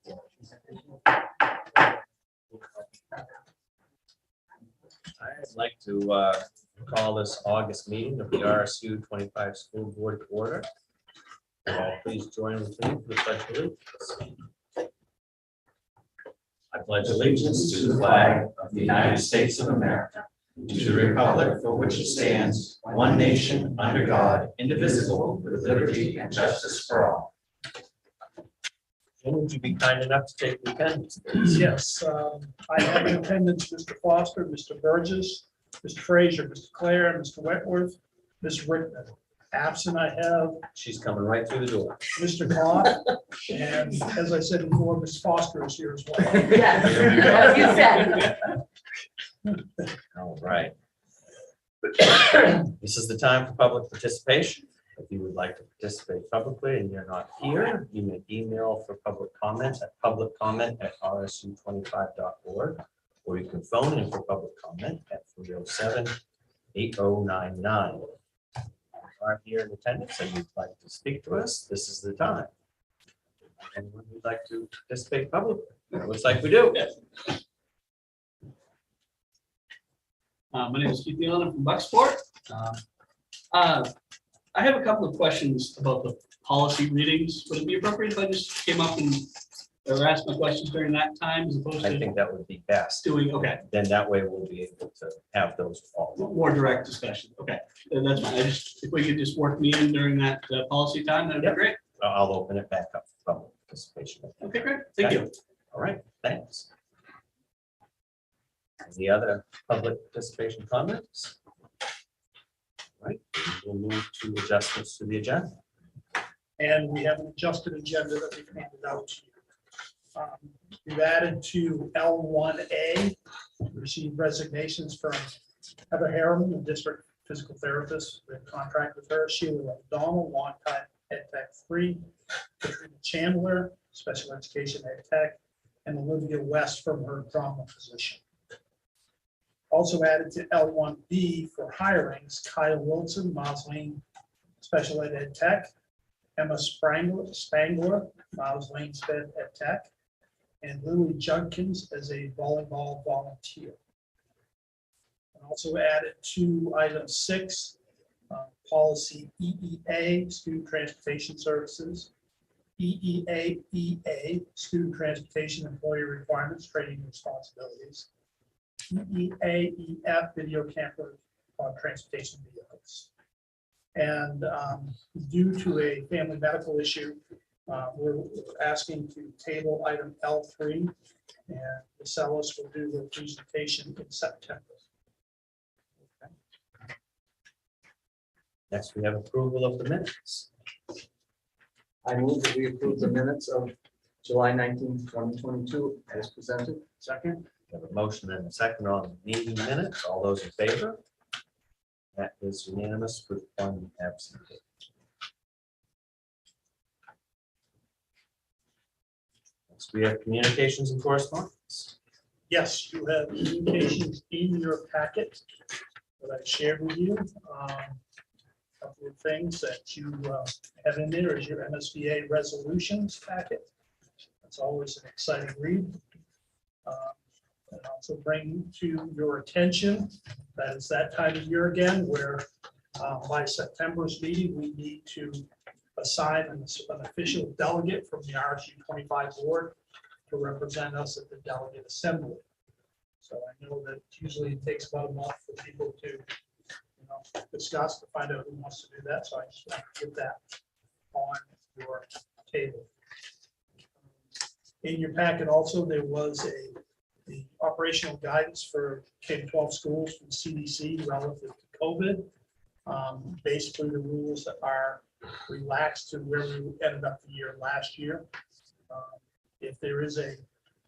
I'd like to call this August meeting of the RSU 25 School Board to order. Please join with me for the pledge of allegiance. I pledge allegiance to the flag of the United States of America, to the republic for which it stands, one nation, under God, indivisible, with liberty and justice for all. And would you be kind enough to take the attendance, please? Yes, I have in attendance Mr. Foster, Mr. Burgess, Mr. Frazier, Mr. Clare, Mr. Wentworth, Ms. Rickman. Absent, I have She's coming right through the door. Mr. Goff, and as I said before, Ms. Foster is here as well. Yes, as you said. All right. This is the time for public participation. If you would like to participate publicly and you're not here, you may email for public comment at publiccomment@rsu25.org, or you can phone in for public comment at 307-8099. Are here in attendance and you'd like to speak to us, this is the time. And would you like to participate publicly? It looks like we do. My name is Keith Leon, I'm from Bucksport. I have a couple of questions about the policy readings. Would it be appropriate if I just came up and or asked my questions during that time as opposed I to think that would be best. doing, okay, Then that way we'll be able to have those all. more direct discussion? Okay, then that's fine. I just, if we could just work me in during that policy time, that'd be Yep. great. I'll open it back up for public participation. Okay, great. Thank you. All right, thanks. Any other public participation comments? All right, we'll move to adjustments to the agenda. And we have an adjusted agenda that we've handed out to you. We've added to L1A, received resignations from Heather Harriman, the district physical therapist. We have contract with her. Sheila O'Donnell, longtime Ed Tech 3, Katrina Chandler, special education Ed Tech, and Olivia West from her drama position. Also added to L1B for hirings, Kyle Wilson, Moslane Special Ed Tech, Emma Spangler, Miles Lane Sped Ed Tech, and Lily Judkins as a volleyball volunteer. And also added to item 6, policy EEA, student transportation services, EEA, student transportation employee requirements, training and responsibilities, EEAEF, video camper transportation vehicles. And due to a family medical issue, we're asking to table item L3, and the sellers will do the presentation in September. Okay. Next, we have approval of the minutes. I move that we approve the minutes of July 19, 2022 as presented. Second. We have a motion and a second on the meeting minutes. All those in favor? That is unanimous with one absentee. Next, we have communications and correspondence. Yes, you have communications in your packet that I shared with you. Couple of things that you have in there is your MSBA resolutions packet. That's always an exciting read. And also bring to your attention that it's that time of year again where by September's meeting, we need to assign an official delegate from the RSU 25 board to represent us at the delegate assembly. So I know that usually it takes about a month for people to discuss to find out who wants to do that. So I just want to get that on your table. In your packet also, there was the operational guidance for K-12 schools from CDC relative to COVID. Basically, the rules that are relaxed to where we ended up the year last year. If there is a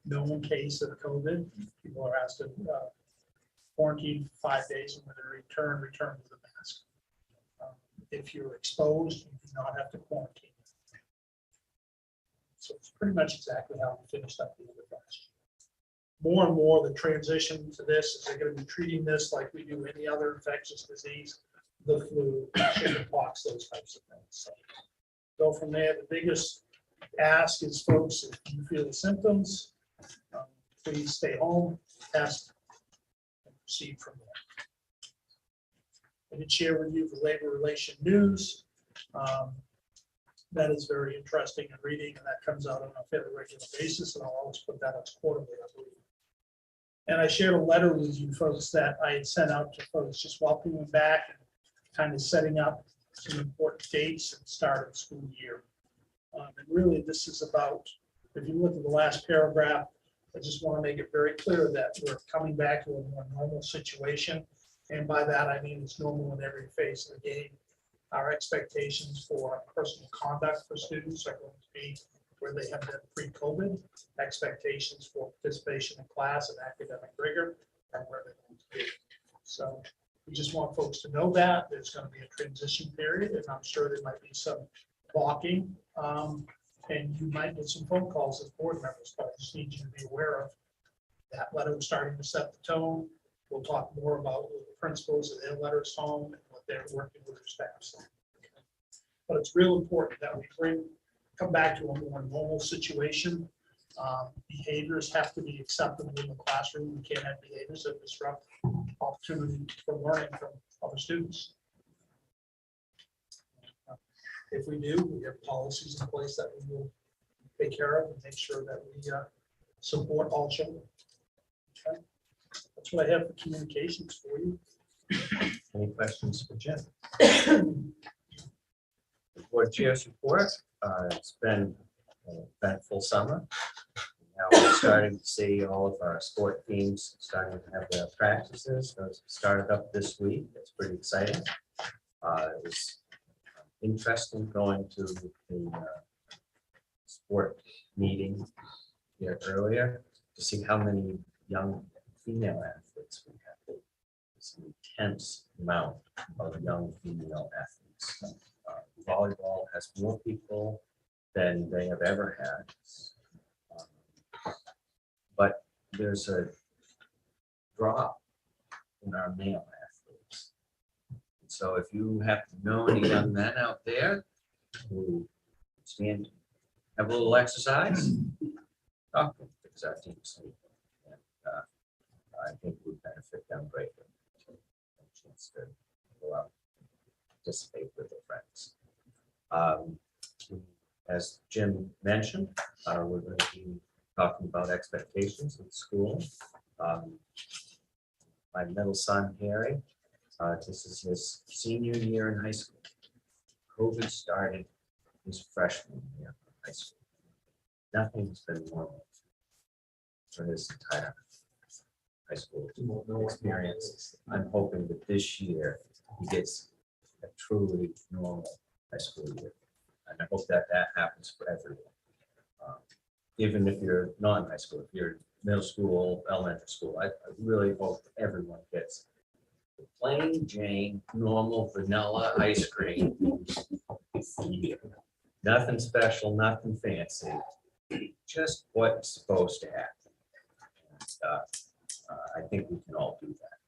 known case of COVID, people are asked to quarantine for 5 days, and when they return with a mask. If you're exposed, you do not have to quarantine. So it's pretty much exactly how we finished up the end of last year. More and more, the transition to this is they're going to be treating this like we do any other infectious disease, the flu, chickenpox, those types of things. So go from there. The biggest ask is, folks, if you feel the symptoms, please stay home, test, and proceed from there. I did share with you the labor relation news. That is very interesting in reading, and that comes out on a fairly regular basis, and I'll always put that as quarterly, I believe. And I shared a letter with you folks that I had sent out to folks, just welcoming back and kind of setting up some important dates and start of the school year. And really, this is about, if you look at the last paragraph, I just want to make it very clear that we're coming back to a more normal situation. And by that, I mean it's normal in every phase of the game. Our expectations for personal conduct for students are going to be where they have been pre-COVID. Expectations for participation in class and academic rigor are where they're going to be. So we just want folks to know that there's going to be a transition period, and I'm sure there might be some balking, and you might get some phone calls as board members, but I just need you to be aware of that letter starting to set the tone. We'll talk more about the principals and their letters home and what they're working with their staffs. But it's real important that we come back to a more normal situation. Behaviors have to be acceptable in the classroom. We can't have behaviors that disrupt opportunity for learning from other students. If we do, we have policies in place that we will take care of and make sure that we support all children. Okay. That's what I have for communications for you. Any questions for Jim? Board Chair's report. It's been an eventful summer. Now we're starting to see all of our sport teams starting to have their practices. Those started up this week. It's pretty exciting. It was interesting going to the sport meeting here earlier to see how many young female athletes we have. It's an intense amount of young female athletes. Volleyball has more people than they have ever had. But there's a drop in our male athletes. So if you have to know any young men out there who have a little exercise, talk to them, because our team's sleeping. And I think would benefit them greatly. A chance to go out and participate with their friends. As Jim mentioned, we're going to be talking about expectations in school. My middle son, Harry, this is his senior year in high school. COVID started his freshman year in high school. Nothing's been normal for his entire high school experience. I'm hoping that this year he gets a truly normal high school year. And I hope that happens for everyone. Even if you're not in high school, if you're middle school, elementary school, I really hope everyone gets the plain Jane, normal vanilla ice cream. Nothing special, nothing fancy, just what's supposed to happen. And, I think we can all do that.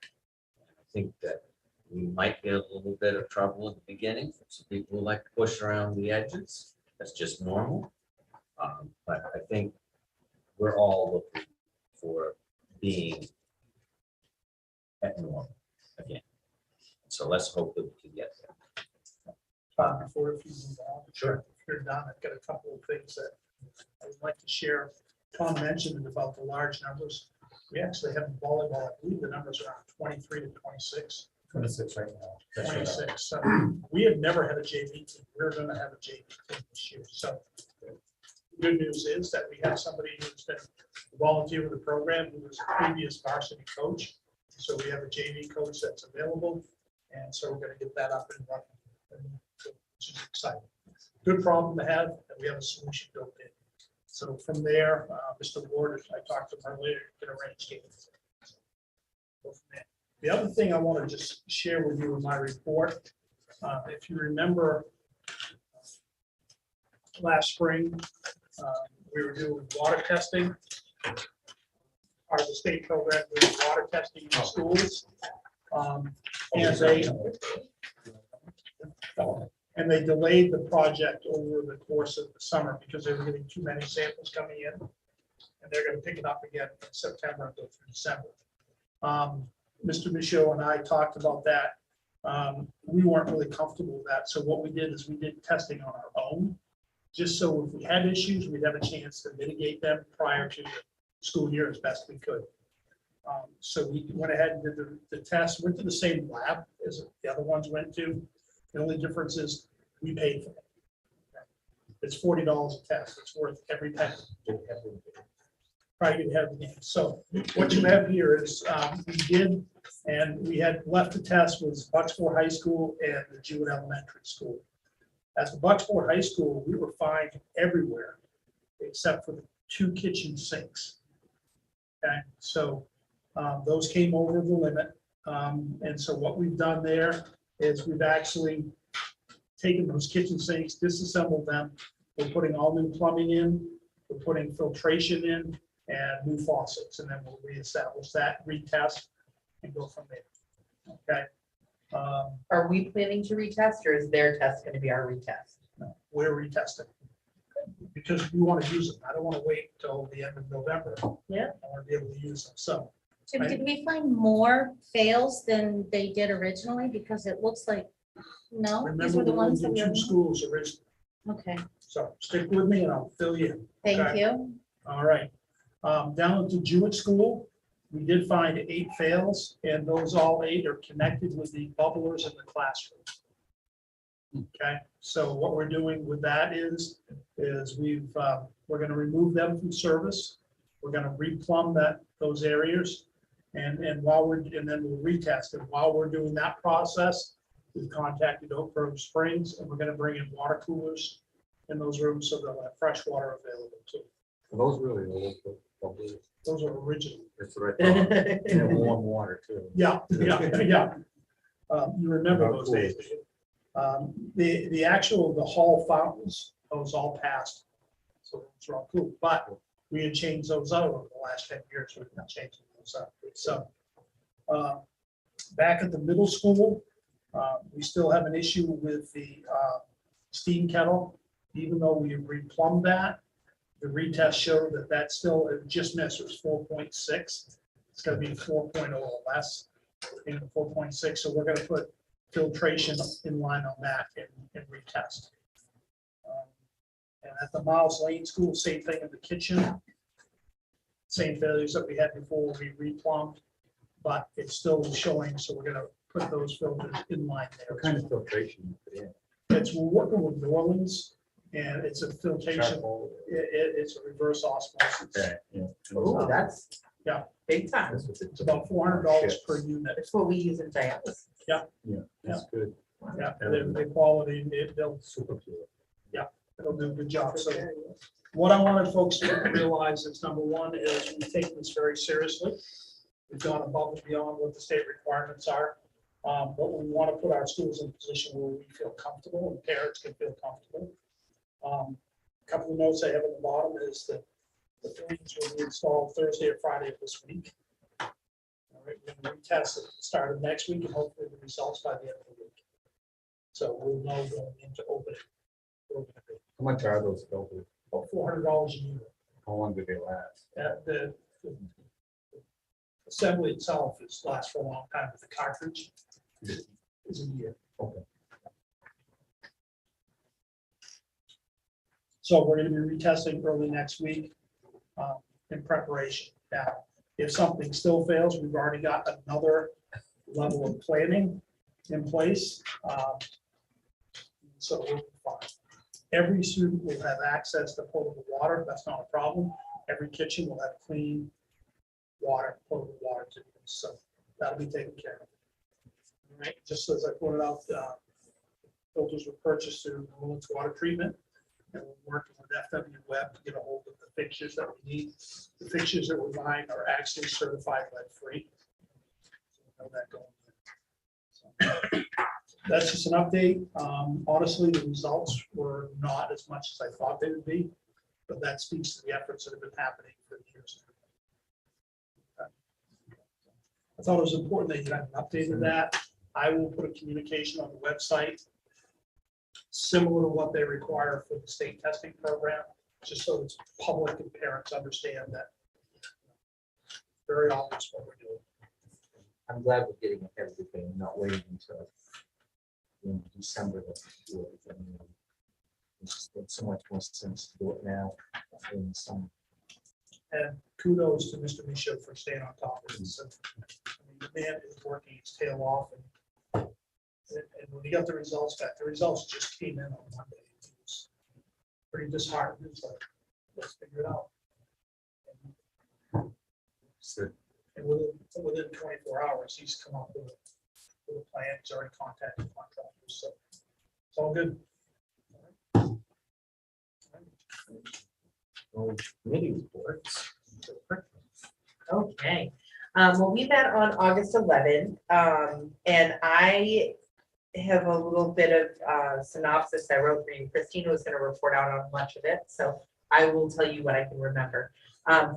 I think that we might get a little bit of trouble at the beginning for some people who like to push around the edges. That's just normal. But I think we're all looking for being at normal again. So let's hope that we can get there. Before if you move on, Sure. if you're done, I've got a couple of things that I would like to share. Tom mentioned about the large numbers. We actually have in volleyball, I believe the numbers are around 23 to 26. 26 right now. 26. So we have never had a JV team. We're going to have a JV team this year. So the good news is that we have somebody who's been volunteer with the program who was a previous varsity coach. So we have a JV coach that's available. And so we're going to get that up and running, which is exciting. Good problem to have, and we have a solution built in. So from there, Mr. Ward, I talked to him earlier, can arrange games. Go from there. The other thing I want to just share with you in my report, if you remember last spring, we were doing water testing. Part of the state program doing water testing in schools. And And they delayed the project over the course of the summer because they were getting too many samples coming in. And they're gonna pick it up again in September and go through December. Mr. Michaud and I talked about that. We weren't really comfortable with that. So what we did is we did testing on our own. Just so if we had issues, we'd have a chance to mitigate them prior to the school year as best we could. So we went ahead and did the test, went to the same lab as the other ones went to. The only difference is we paid for it. It's $40 a test. It's worth every penny. Probably have the game. So what you have here is we did, and we had left the test was Bucksport High School and the Jewett Elementary School. At the Bucksport High School, we were fined everywhere except for the 2 kitchen sinks. Okay, so those came over the limit. And so what we've done there is we've actually taken those kitchen sinks, disassembled them. We're putting all new plumbing in, we're putting filtration in and new faucets, and then we'll reestablish that, retest and go from there. Okay. Are we planning to retest, or is their test gonna be our retest? We're retesting because we want to use them. I don't want to wait until the end of November. Yeah. I want to be able to use them. So Jim, did we find more fails than they did originally? Because it looks like, no, these remember, were the we ones only that did we 2 schools originally. Okay, So stick with me and I'll fill you in. thank Okay. you. All right. Down at the Jewett School, we did find 8 fails, and those all 8 are connected with the bubblers in the classroom. Okay, so what we're doing with that is we're gonna remove them from service. We're gonna replumb those areas, and then we'll retest it. While we're doing that process, we've contacted Oak Grove Springs, and we're gonna bring in water coolers in those rooms so they'll have fresh water available too. Are those really old? Probably. Those are original. That's what I thought. And warm water too. Yeah. You remember How those cool. days. The hall fountains, those all passed. So it's all cool, but we had changed those out over the last 10 years. We've been changing those up. So back at the middle school, we still have an issue with the steam kettle. Even though we replumbed that, the retest showed that still, it just missed, it was 4.6. It's gonna be 4.0 or less, in 4.6, so we're gonna put filtration in line on that and retest. And at the Miles Lane School, same thing in the kitchen. Same failures that we had before, we replumbed, but it's still showing, so we're gonna put those filters in line there. What kind of filtration? We're working with New Orleans, and it's a filtration, Charcoal? it's a reverse osmosis. Okay, yeah. Oh, that's. Yeah. Big time. That's what It's about $400 per unit. That's what we use in dialysis. Yeah, that's good. Yeah, the quality, they'll Super pure. do a good job. So what I wanted folks to realize is, number one, is we take this very seriously. We've gone above and beyond what the state requirements are. But we want to put our schools in a position where we feel comfortable and parents can feel comfortable. A couple of notes I have at the bottom is that the drains will be installed Thursday or Friday of this week. All right, we're going to retest at the start of next week and hopefully the results by the end of the week. So we'll know going into opening. How much are those filters? About $400 a unit. How long do they last? The assembly itself lasts for a long time, but the cartridge is a year. Okay. So we're going to be retesting early next week in preparation. Now, if something still fails, we've already got another level of planning in place. So we'll be fine. Every student will have access to potable water. That's not a problem. Every kitchen will have clean water, potable water to use. So that'll be taken care of. All right, just as I pointed out, filters were purchased through New Orleans Water Treatment. And we're working with FW Web to get a hold of the fixtures that we need. The fixtures that we're buying are actually certified lead-free. So we know that going in. So that's just an update. Honestly, the results were not as much as I thought they would be, but that speaks to the efforts that have been happening for years. I thought it was important that you had an update of that. I will put a communication on the website similar to what they require for the state testing program, just so it's public and parents understand that very obvious what we're doing. I'm glad we're getting ahead of everything, not waiting until December to do it. I mean, it just makes so much more sense to do it now in the summer. And kudos to Mr. Michaud for staying on top of this. I mean, the man is working his tail off. And when he got the results back, the results just came in on Monday. It was pretty disheartening. It's like, let's figure it out. So, And within 24 hours, he's come up with a plan. He's already contacted contractors. So it's all good. Well, committee reports. Okay, well, we met on August 11th, and I have a little bit of synopsis I wrote for you. Christina was gonna report out on much of it, so I will tell you what I can remember.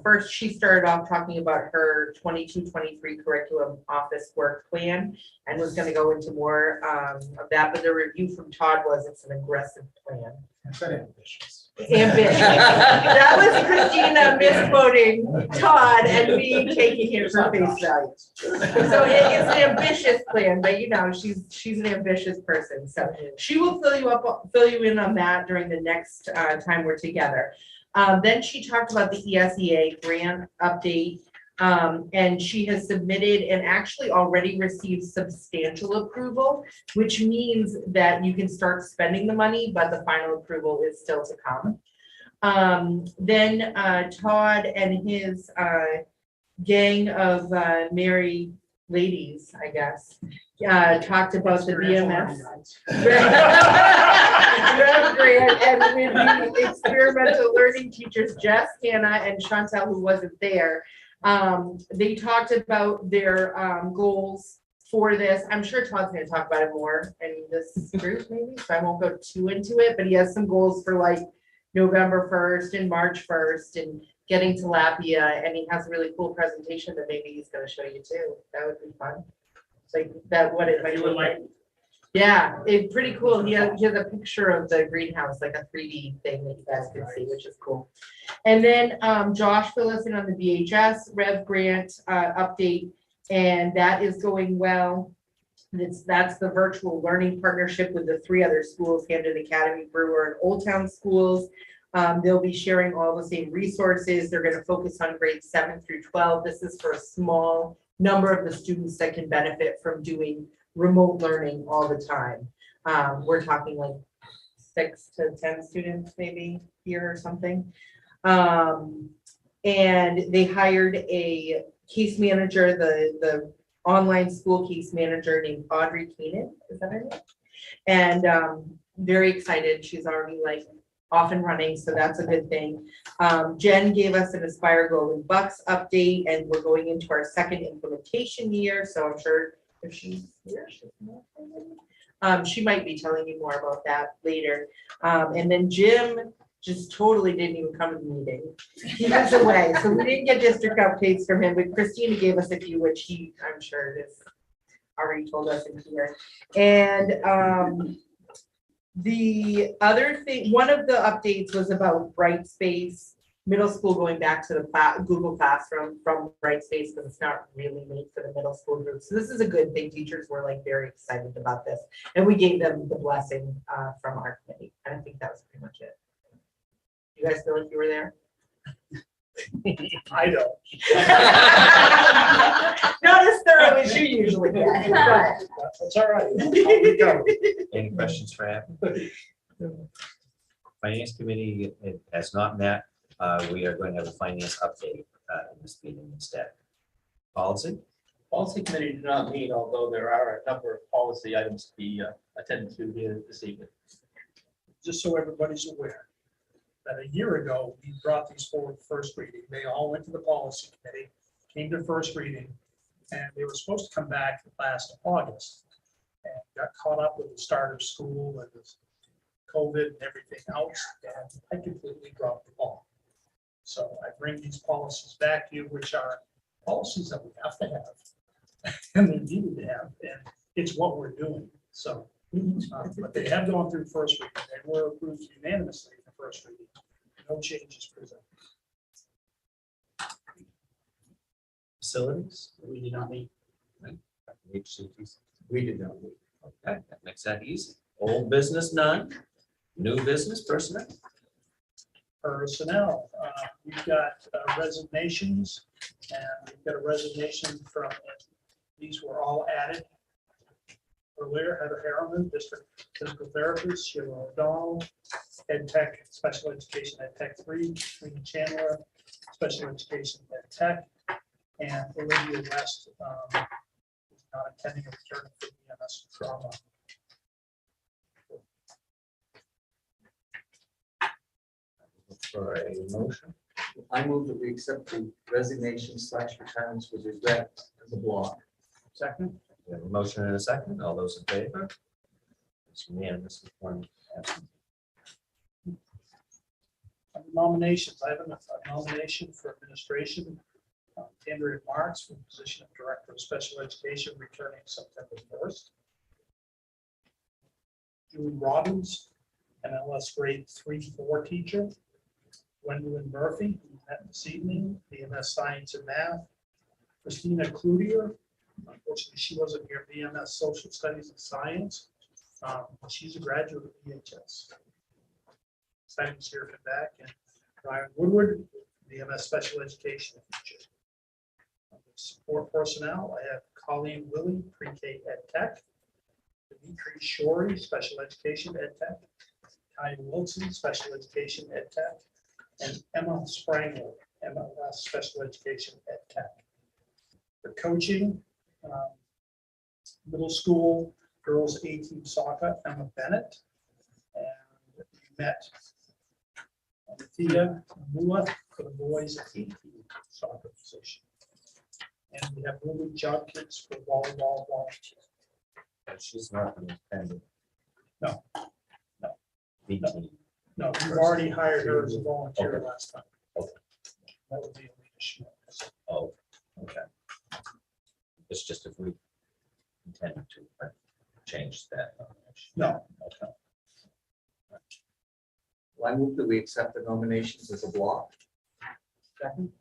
First, she started off talking about her 22-23 curriculum office work plan and was gonna go into more of that, but the review from Todd was it's an aggressive plan. I said ambitious. Ambitious. That was Christina misquoting Todd and me taking it for face value. So it's an ambitious plan, but you know, she's an ambitious person. So she will fill you in on that during the next time we're together. Then she talked about the ESEA grant update. And she has submitted and actually already received substantial approval, which means that you can start spending the money, but the final approval is still to come. Then Todd and his gang of merry ladies, I guess, talked about the BMS. Grant and with the experimental learning teachers, Jess, Hannah, and Chantel, who wasn't there. They talked about their goals for this. I'm sure Todd's going to talk about it more in this group, maybe, so I won't go too into it, but he has some goals for like November 1st and March 1st and getting tilapia, and he has a really cool presentation that maybe he's going to show you too. That would be fun. It's like that, what it might look like. Yeah, it's pretty cool. He has a picture of the greenhouse, like a 3D thing that you guys can see, which is cool. And then Josh filled us in on the VHS Rev Grant update, and that is going well. That's the virtual learning partnership with the 3 other schools, Camden Academy, Brewer, and Old Town schools. They'll be sharing all the same resources. They're going to focus on grades 7 through 12. This is for a small number of the students that can benefit from doing remote learning all the time. We're talking like 6 to 10 students maybe here or something. And they hired a case manager, the online school case manager named Audrey Keenan, is that her name? And very excited. She's already like off and running, so that's a good thing. Jen gave us an Aspire Golden Bucks update, and we're going into our 2nd implementation year, so I'm sure if she's here, she might be telling you more about that later. And then Jim just totally didn't even come to the meeting. He was away, so we didn't get district updates from him, but Christina gave us a few, which he, I'm sure, has already told us in here. And the other thing, one of the updates was about Brightspace Middle School going back to the Google Classroom from Brightspace, because it's not really made for the middle school group. So this is a good thing. Teachers were like very excited about this, and we gave them the blessing from our committee. And I think that was pretty much it. You guys feel like you were there? I don't. Not as thorough as you usually get, but. That's all right. We go. Any questions for Abby? Finance Committee has not met. We are going to have a finance update in this meeting instead. Policy? Policy committee did not meet, although there are a number of policy items to be attended to here this evening. Just so everybody's aware, that a year ago, we brought these forward first reading. They all went to the policy committee, came to first reading, and they were supposed to come back last August. And got caught up with the start of school and this COVID and everything else, and I completely dropped the ball. So I bring these policies back to you, which are policies that we have to have, and they're needed to have, and it's what we're doing. So But they have gone through first reading. They were approved unanimously for first reading. No changes presented. Facilities? We did not meet. HCTC. We did not. Okay, that makes that easy. Old business, none. New business, personnel. Personnel, we've got resignations, and we've got a resignation from, these were all added earlier. Heather Harriman, district physical therapist, Sheila O'Donnell, Ed Tech, special education Ed Tech 3, Trina Chandler, special education Ed Tech, and Olivia West, is not attending a return for EMS trauma. For a motion. I move that we accept the resignation / retirements with regret as a block. Second, We have a motion and a second. All those in favor? It's unanimous with one absent. nominations, I have a nomination for administration. Andrea Marks for the position of Director of Special Education, returning September 1st. Julie Robbins, MLS grade 3-4 teacher. Gwendolyn Murphy, who met this evening, BMS Science and Math. Christina Cloutier, unfortunately, she wasn't here, BMS Social Studies and Science. She's a graduate of EHS. Excited to see her come back. And Ryan Woodward, BMS Special Education teacher. Support personnel, I have Colleen Willie, pre-K Ed Tech. Dimitri Shorey, Special Education Ed Tech. Ty Wilson, Special Education Ed Tech. And Emma Sprangler, MLS Special Education Ed Tech. For coaching, middle school girls A-team soccer, Emma Bennett. And we met Thea Mula for the boys A-team soccer position. And we have Lily Judkins for volleyball volunteer. And she's not an attendant. No. No. BT. No, we've already hired her as a volunteer Okay. last time. Okay. That would be a leadership. Oh, okay. It's just if we intend to change that. No. Okay. Well, I move that we accept the nominations as a block. Second,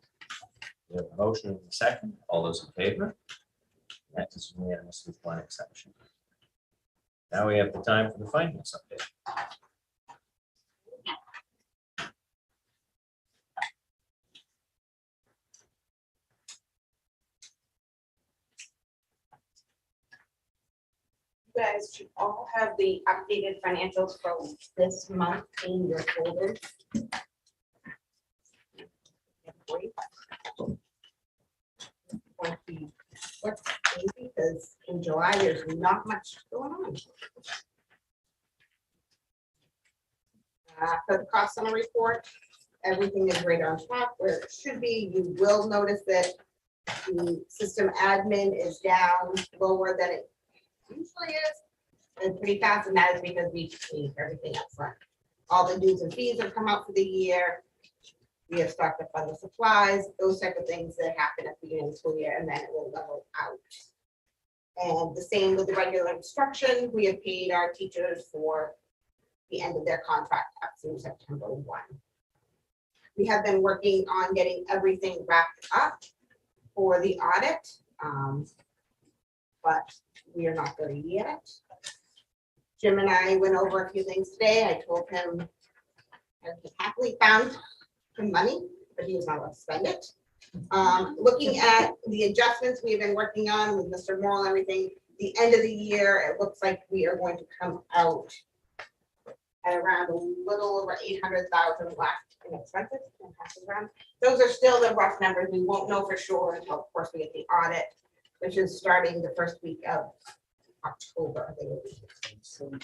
We have a motion and a second. All those in favor? That is unanimous with one exception. Now we have the time for the finance update. You guys should all have the updated financials for this month in your folders. What's crazy because in July, there's not much going on. For the cost center report, everything is right on top where it should be. You will notice that the system admin is down lower than it usually is, and pretty fast, and that is because we changed everything up front. All the dues and fees have come out for the year. We have stocked up on the supplies, those type of things that happen at the beginning of the school year, and then it will level out. And the same with the regular instruction. We have paid our teachers for the end of their contract up through September 1. We have been working on getting everything wrapped up for the audit, but we are not there yet. Jim and I went over a few things today. I told him I happily found some money, but he was not allowed to spend it. Looking at the adjustments we've been working on with Mr. Moore and everything, the end of the year, it looks like we are going to come out at around a little over 800,000 left in expenses. Those are still the rough numbers. We won't know for sure until, of course, we get the audit, which is starting the first week of October. I think it will be.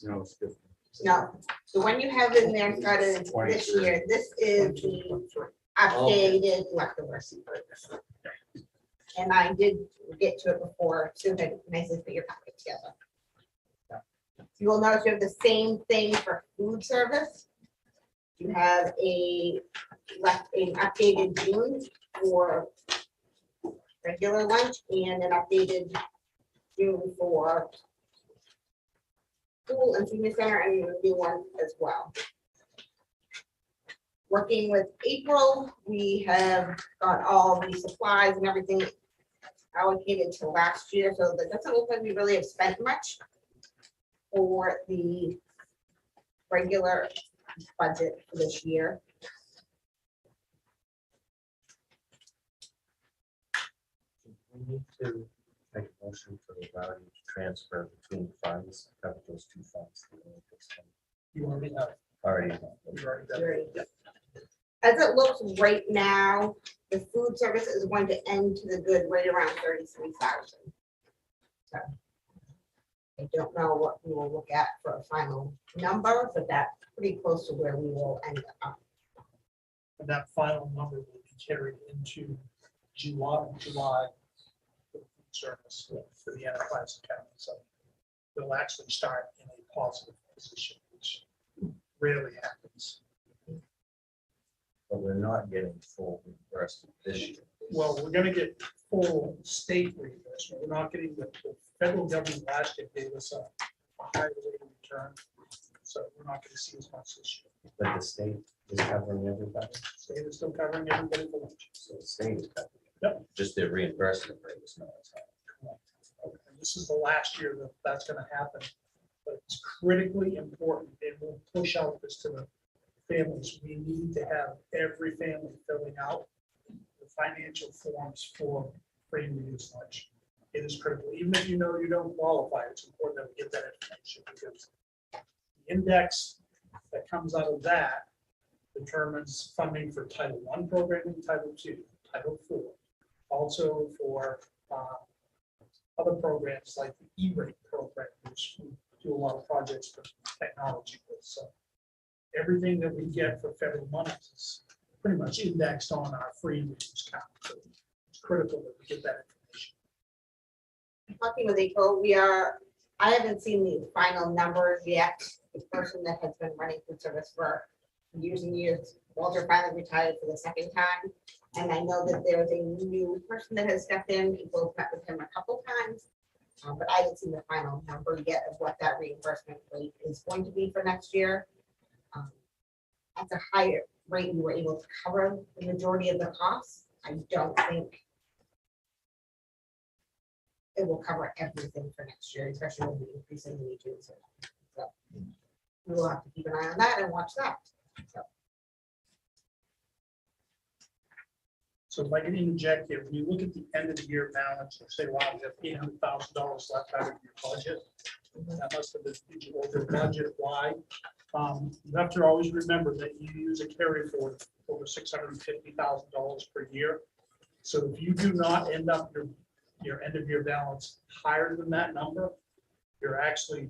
No, it's different. No, the one you have in there started this year. This is the updated leftovers. And I did get to it before, so that nicely put your packet together. You will notice you have the same thing for food service. You have an updated June for regular lunch and an updated June for School and senior center and a new one as well. Working with April, we have got all the supplies and everything allocated to last year, so that doesn't look like we really have spent much for the regular budget for this year. We need to make a motion for the value transfer between funds, cover those two funds. You already have. Already. You already done it. As it looks right now, the food service is going to end to the good right around 33,000. So I don't know what we will look at for a final number, but that's pretty close to where we will end up. And that final number will be carried into July for the food service for the enterprise account. So they'll actually start in a positive position, which rarely happens. But we're not getting full reimbursement this year. Well, we're gonna get full state reimbursement. We're not getting the federal government last year gave us a higher rate of return. So we're not gonna see as much this year. But the state is covering everybody. State is still covering everybody for lunch. So the state is covering. Yep. Just their reimbursement rate is not as high. And this is the last year that that's gonna happen. But it's critically important, and we'll push out this to the families. We need to have every family filling out the financial forms for free and reduced lunch. It is critical, even if you know you don't qualify, it's important that we get that information, because the index that comes out of that determines funding for Title I programming, Title II, Title IV, also for other programs like the E-rate program, which we do a lot of projects for technology with. So everything that we get for federal money is pretty much indexed on our free and reduced count. So it's critical that we get that information. Talking with April, I haven't seen the final numbers yet. The person that has been running food service for years and years, Walter finally retired for the second time. And I know that there's a new person that has stepped in. People have met with him a couple times. But I haven't seen the final number yet of what that reimbursement rate is going to be for next year. At the higher rate, we were able to cover the majority of the costs. I don't think it will cover everything for next year, especially with the increase in wages. So we will have to keep an eye on that and watch that. So if I can interject here, when you look at the end of the year balance, you say, wow, you have $800,000 left out of your budget. That must have been over budget. Why? You have to always remember that you use a carry forward over $650,000 per year. So if you do not end up your end of year balance higher than that number, you're actually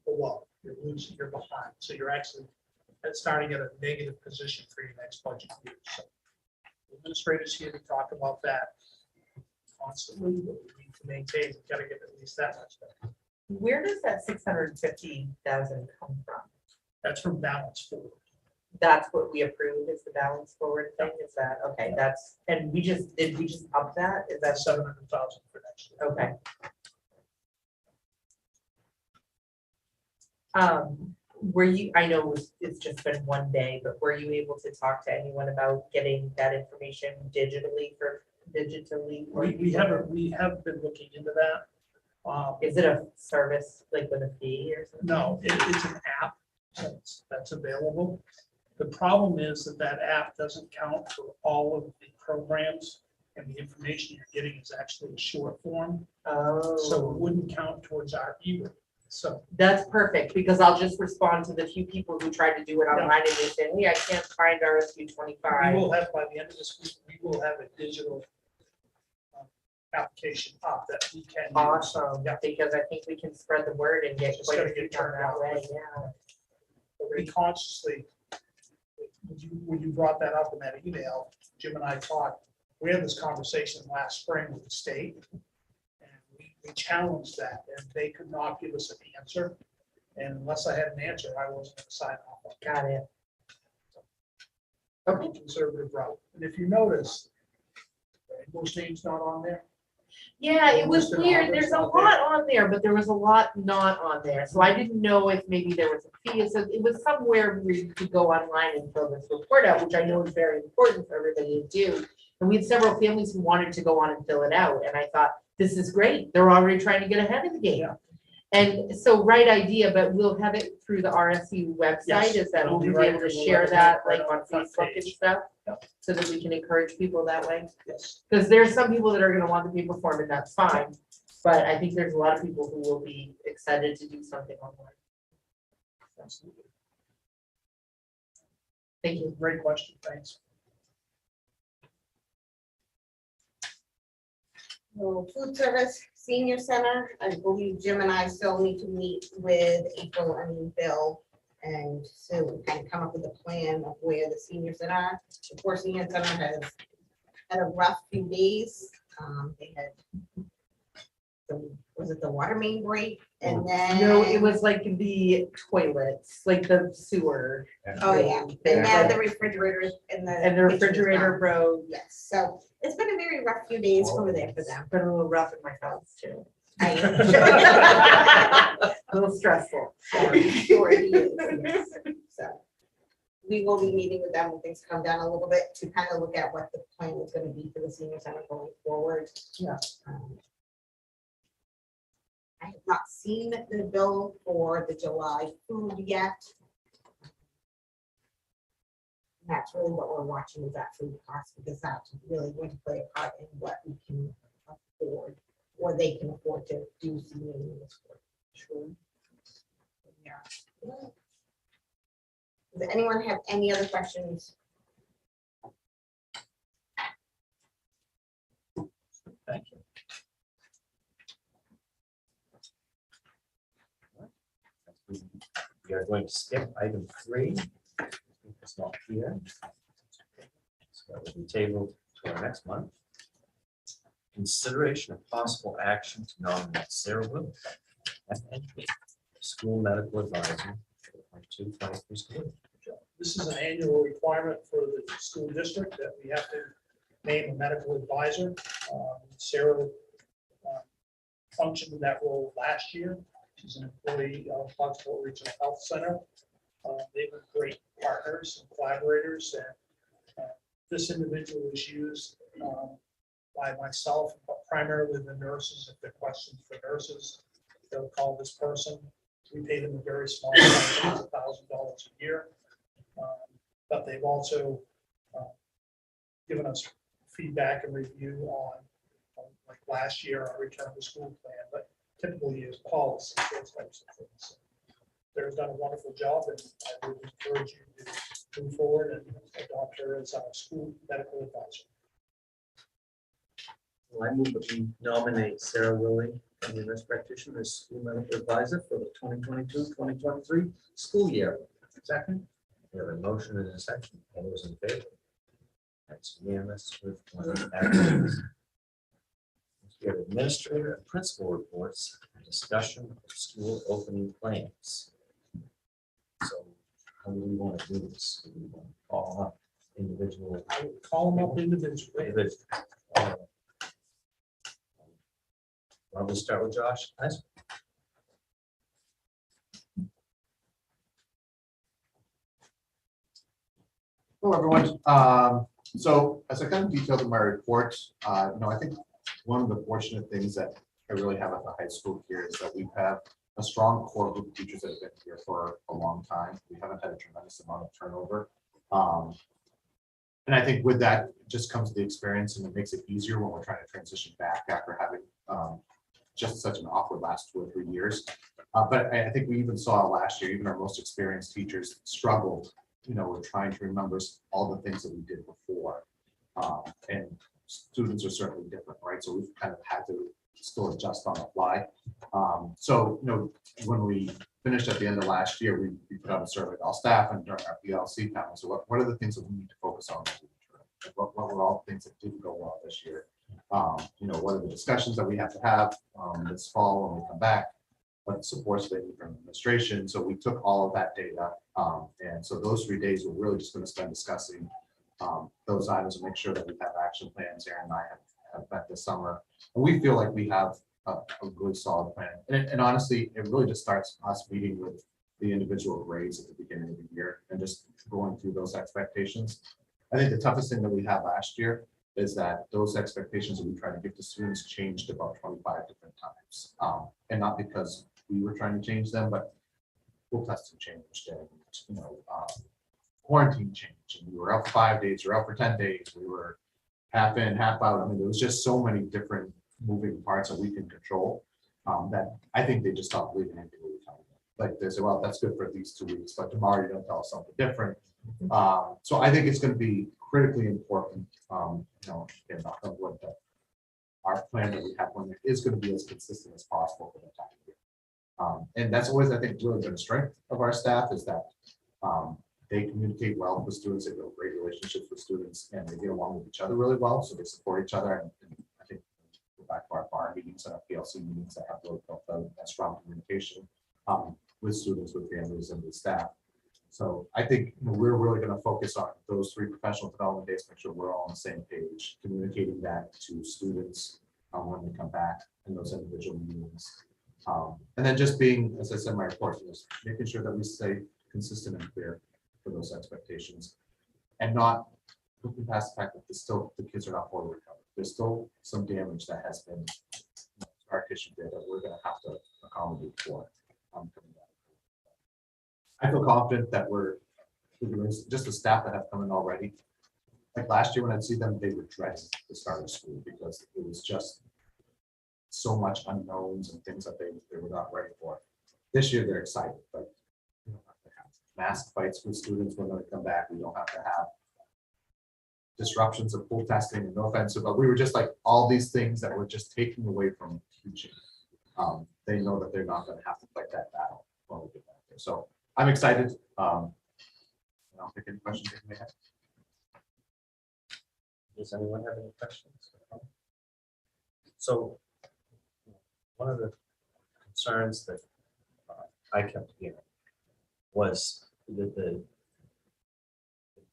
below. You're losing, you're behind. So you're actually starting at a negative position for your next budget year. So the administrators here to talk about that constantly, but we need to maintain, we've got to get at least that much better. Where does that 650,000 come from? That's from balance forward. That's what we approved is the balance forward thing, is that, okay, that's, and did we just up that? Is that, That's 700,000 for next year. okay. Were you, I know it's just been one day, but were you able to talk to anyone about getting that information digitally? We have been looking into that. Is it a service like with a fee or something? No, it's an app that's available. The problem is that app doesn't count for all of the programs, and the information you're getting is actually a short form. So it Oh, wouldn't count towards our e-rate. So that's perfect, because I'll just respond to the few people who tried to do it Yeah. online and they said, hey, I can't find RSU we 25. will have, by the end of this week, we will have a digital application up that we can use. Awesome, Yeah. because I think we can spread the word and get Just quite gotta a few get done turned that out. way, yeah. But we consciously, when you brought that up in that email, Jim and I talked, we had this conversation last spring with the state. And we challenged that, and they could not give us an answer. And unless I had an answer, I wasn't going to sign off on it. Got it. Okay. Conservative route. And if you notice, most names not on there. Yeah, it was Mr. weird. Albert's There's a not there. lot on there, but there was a lot not on there. So I didn't know if maybe there was a fee. So it was somewhere where you could go online and fill this report out, which I know is very important for everybody to do. And we had several families who wanted to go on and fill it out. And I thought, this is great. They're already trying to get ahead of the game. Yeah. And so right idea, but we'll have it through the RSU website. Yes, Is that it'll we'll be be right able to there. We'll share have it that right like on on the front Facebook and page. stuff? Yep. So that we can encourage people that way. Yes. Because there's some people that are gonna want to be performed, and that's fine. But I think there's a lot of people who will be excited to do something online. Thank you. Great question, thanks. So food service senior center, I believe Jim and I still need to meet with April and Bill. And so kind of come up with a plan of where the senior center, the poor senior center has had a rough few days. They had, was it the water main break? And then. No, it was like the toilets, like the sewer. Oh, yeah, and now the refrigerators and the. And the kitchen is refrigerator gone. broke. Yes, so it's been a very rough few days over there for them. Been a little rough in my house too. I am. A little stressful. Sure it is, yes. So we will be meeting with them when things come down a little bit to kind of look at what the plan is gonna be for the senior center going forward. Yeah. I have not seen the bill for the July food yet. That's really what we're watching is that food cost, because that's really going to play a part in what we can afford, or they can afford to do senior meals for. Sure. Yeah. Does anyone have any other questions? Thank you. We are going to skip item 3. It's not here. So that will be tabled to our next month. Consideration of possible action to nominate Sarah Will, FNP, school medical advisor for the 22-23 school year. This is an annual requirement for the school district that we have to name a medical advisor. Sarah functioned in that role last year. She's an employee of Foxborough Regional Health Center. They've been great partners and collaborators, and this individual is used by myself, but primarily the nurses. If they're questions for nurses, they'll call this person. We pay them a very small amount, $1,000 a year. But they've also given us feedback and review on like last year, our return to school plan, but typically is policy, those types of things. They've done a wonderful job, and I would encourage you to move forward and adopt her as our school medical advisor. Well, I move that we nominate Sarah Willie, a nurse practitioner, as school medical advisor for the 2022-2023 school year. Second, we have a motion and a second. All those in favor? That's unanimous with one absence. We have administrator and principal reports, and discussion of school opening plans. So how do we want to do this? Do we want to call up individual? I would call them up individually. Why don't we start with Josh? Hello, everyone. So as I kind of detailed in my report, I think one of the fortunate things that I really have at the high school here is that we have a strong core group of teachers that have been here for a long time. We haven't had a tremendous amount of turnover. And I think with that just comes the experience, and it makes it easier when we're trying to transition back after having just such an awkward last 2 or 3 years. But I think we even saw last year, even our most experienced teachers struggled, with trying to remember all the things that we did before. And students are certainly different, right? So we've kind of had to still adjust on the fly. So, when we finished at the end of last year, we put out a survey to all staff and during our PLC time. So what are the things that we need to focus on? What were all the things that didn't go well this year? What are the discussions that we have to have this fall when we come back? What supports they need from administration? So we took all of that data. And so those 3 days, we're really just going to spend discussing those items and make sure that we have action plans. Aaron and I have met this summer. And we feel like we have a really solid plan. And honestly, it really just starts us meeting with the individual grades at the beginning of the year and just going through those expectations. I think the toughest thing that we had last year is that those expectations that we try to give to students changed about 25 different times. And not because we were trying to change them, but school testing changed and, quarantine changed. And we were out for 5 days, we were out for 10 days, we were half in, half out. I mean, there was just so many different moving parts that we can control that I think they just stopped believing anything we were telling them. Like they say, well, that's good for these 2 weeks, but tomorrow you're gonna tell us something different. So I think it's gonna be critically important, in wood, that our plan that we have one is gonna be as consistent as possible for the time. And that's always, I think, really been a strength of our staff is that they communicate well with students, they build great relationships with students, and they get along with each other really well, so they support each other. And I think go back to our bar meetings and our PLC meetings that have really built that strong communication with students, with families, and with staff. So I think we're really going to focus on those 3 professional development days, make sure we're all on the same page, communicating that to students when they come back in those individual meetings. And then just being, as I said in my report, making sure that we stay consistent and clear for those expectations and not looking past the fact that the kids are not fully recovered. There's still some damage that has been scar tissue there that we're going to have to accommodate for. I feel confident that we're doing just the staff that have come in already. Like last year when I'd see them, they were dreading the start of school because it was just so much unknowns and things that they were not ready for. This year they're excited, but we don't have to have mask fights with students when they come back. We don't have to have disruptions of pool testing, and no offense, but we were just like all these things that were just taking away from teaching. They know that they're not going to have to fight that battle when we get back there. So I'm excited. I don't think any questions you may have. Does anyone have any questions? So one of the concerns that I kept hearing was the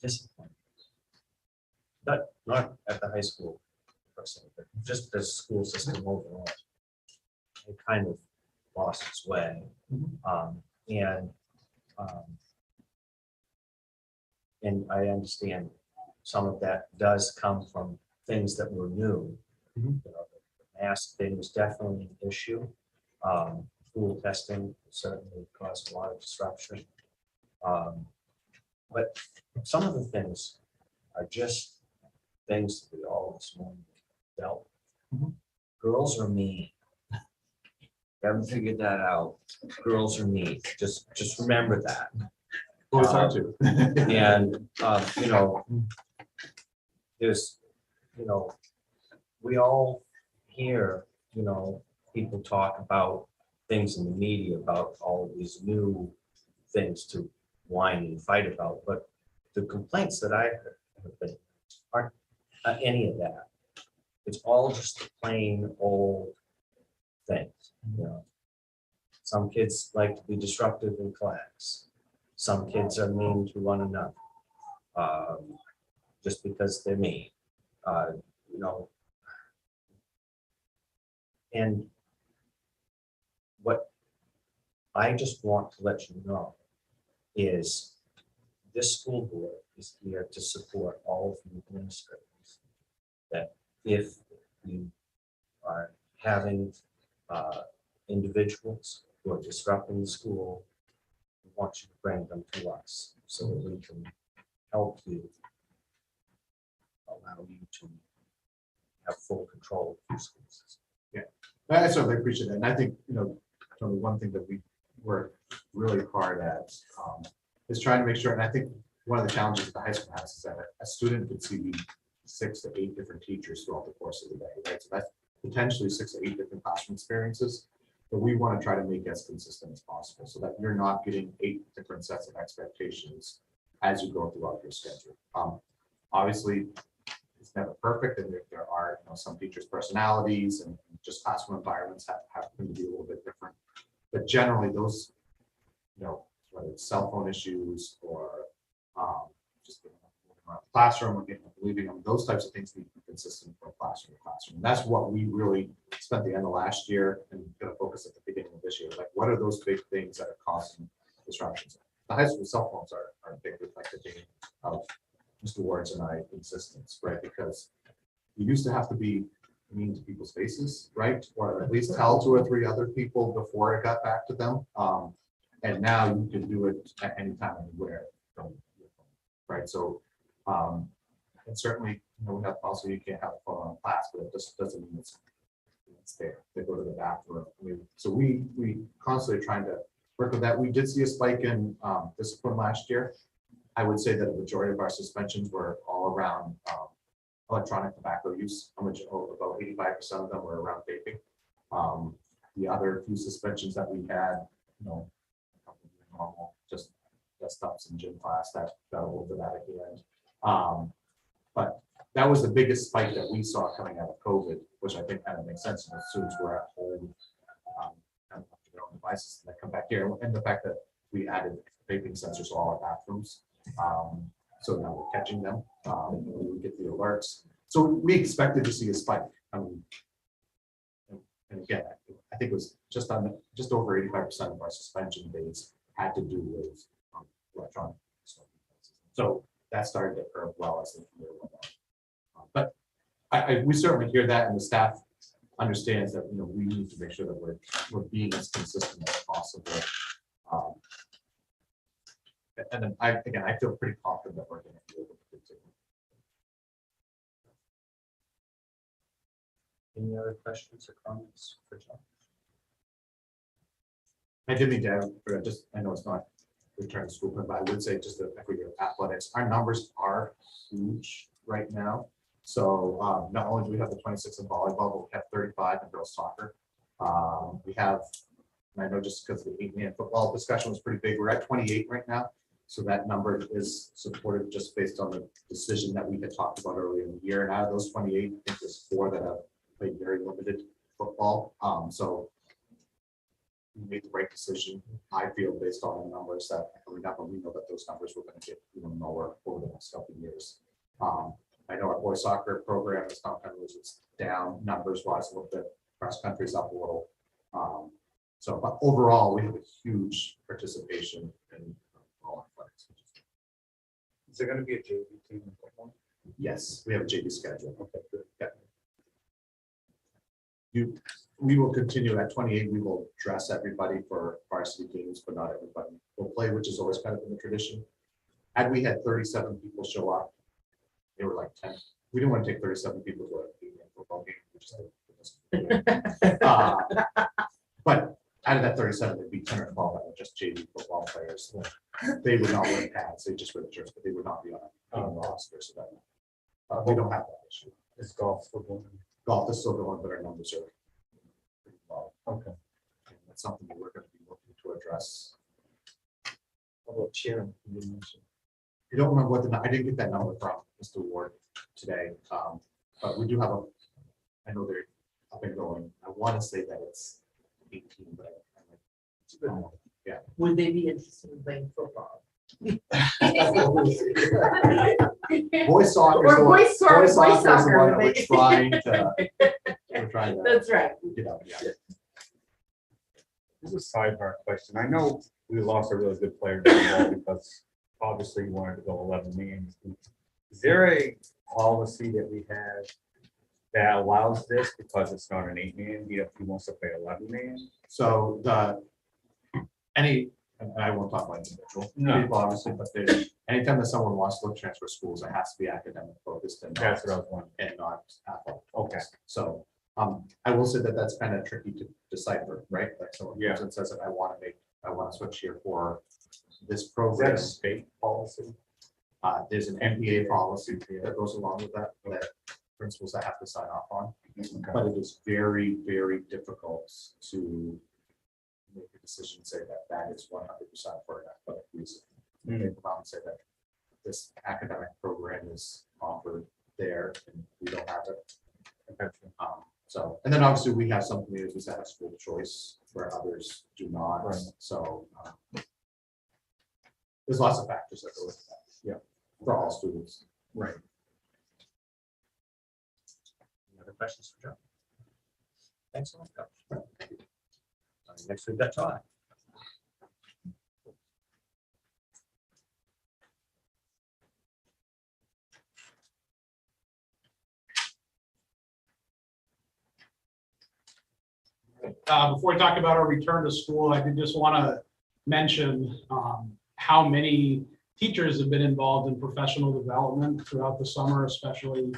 discipline. Not at the high school per se, but just the school system overall. It kind of lost its way. And I understand some of that does come from things that were new. You know, the mask thing was definitely an issue. Pool testing certainly caused a lot of disruption. But some of the things are just things that we all this morning dealt with. Girls are mean. Haven't figured that out. Girls are mean. Just remember that. Always hard to. And there's, we all hear, people talk about things in the media about all of these new things to whine and fight about, but the complaints that I have been aren't any of that. It's all just the plain old things. Some kids like to be disruptive in class. Some kids are mean to one another just because they're mean. And what I just want to let you know is this school board is here to support all of you administrators. That if you are having individuals who are disrupting the school, we want you to bring them to us so that we can help you, allow you to have full control of your school system. I certainly appreciate that. And I think, Tony, one thing that we work really hard at is trying to make sure, and I think one of the challenges the high school has is that a student could see 6 to 8 different teachers throughout the course of the day, right? So that's potentially 6 to 8 different classroom experiences, but we want to try to make it as consistent as possible so that you're not getting 8 different sets of expectations as you go throughout your schedule. Obviously, it's never perfect, and there are some teachers' personalities and just classroom environments have to be a little bit different. But generally, those, whether it's cell phone issues or just getting around the classroom or getting leaving them, those types of things need to be consistent from classroom to classroom. And that's what we really spent the end of last year and gonna focus at the beginning of this year. Like, what are those big things that are causing disruptions? The high school cell phones are a big reflective of Mr. Ward's and I insistence, right? Because you used to have to be mean to people's faces, right? Or at least tell 2 or 3 other people before it got back to them. And now you can do it at any time, anywhere, from your phone, right? So, and certainly, we have also, you can't have a phone on class, but it just doesn't mean it's there. They go to the bathroom. So we constantly trying to work with that. We did see a spike in discipline last year. I would say that a majority of our suspensions were all around electronic tobacco use, about 85% of them were around vaping. The other few suspensions that we had, normal, just desktops in gym class, that got a little bit out of hand. But that was the biggest spike that we saw coming out of COVID, which I think kind of makes sense. And as students were at home, kind of their own devices, and they come back here, and the fact that we added vaping sensors to all our bathrooms. So now we're catching them. We get the alerts. So we expected to see a spike. And again, I think it was just over 85% of our suspension days had to do with electronic. So that started to curve well as the year went on. But we certainly hear that, and the staff understands that we need to make sure that we're being as consistent as possible. And then I feel pretty confident that we're going to be able to continue. Any other questions or comments for John? I did need to add, I know it's not return to school, but I would say just that every year athletics, our numbers are huge right now. So not only do we have the 26 in volleyball, but we have 35 in girls soccer. We have, and I know just because the 8-man football discussion was pretty big, we're at 28 right now. So that number is supported just based on the decision that we had talked about earlier in the year. And out of those 28, I think there's 4 that have played very limited football. So we made the right decision, I feel, based on the numbers that we know that those numbers were going to get even lower over the next couple of years. I know our boys soccer program is not going to lose its down numbers wise a little bit. Cross country's up a little. So, but overall, we have a huge participation in all athletics. Is there going to be a JV team in football? Yes, we have a JV schedule. Okay, good. Yeah. We will continue at 28. We will dress everybody for varsity games, but not everybody will play, which is always kind of been the tradition. Had we had 37 people show up, they were like 10. We didn't want to take 37 people to a football game. But out of that 37, there'd be 10 or 12 that were just JV football players. They would not wear pads. They just wear the shirts, but they would not be on the roster. So that we don't have that issue. Is golf still going? Golf is still going, but our numbers are pretty low. Okay. And that's something that we're going to be looking to address. How about cheering? I don't remember what I didn't get that number from Mr. Ward today, but we do have I know they're up and going. I want to say that it's 18, but yeah. Would they be interested in playing football? Boys soccer. Or boys soccer, Boys soccer is the soccer, one that we're they- trying to That's right. get up. Yeah. This is a sidebar question. I know we lost a really good player down there because obviously we wanted to go 11 meetings. Is there a policy that we have that allows this because it's not an 8-man, if he wants to play 11-man? So and I won't talk about individual No. people, obviously, but anytime that someone wants to transfer schools, it has to be academic focused and That's what I was wondering. and not athletic. Okay. So I will say that that's kind of tricky to decipher, right? Like someone Yeah. comes and says that I want to switch here for this Is that program. a state policy? There's an MPA policy that goes along with that principals that have to sign off on. But it is very, very difficult to make a decision, say that is 100% for an athletic reason. They come out and say that this academic program is offered there and we don't have it. So, and then obviously we have some communities that have school choice where others do not. Right. So there's lots of factors that go with that. Yeah, for all students. Right. questions for Joe? Thanks a lot, Coach. Next, we've got Todd. Before we talk about our return to school, I did just want to mention how many teachers have been involved in professional development throughout the summer, especially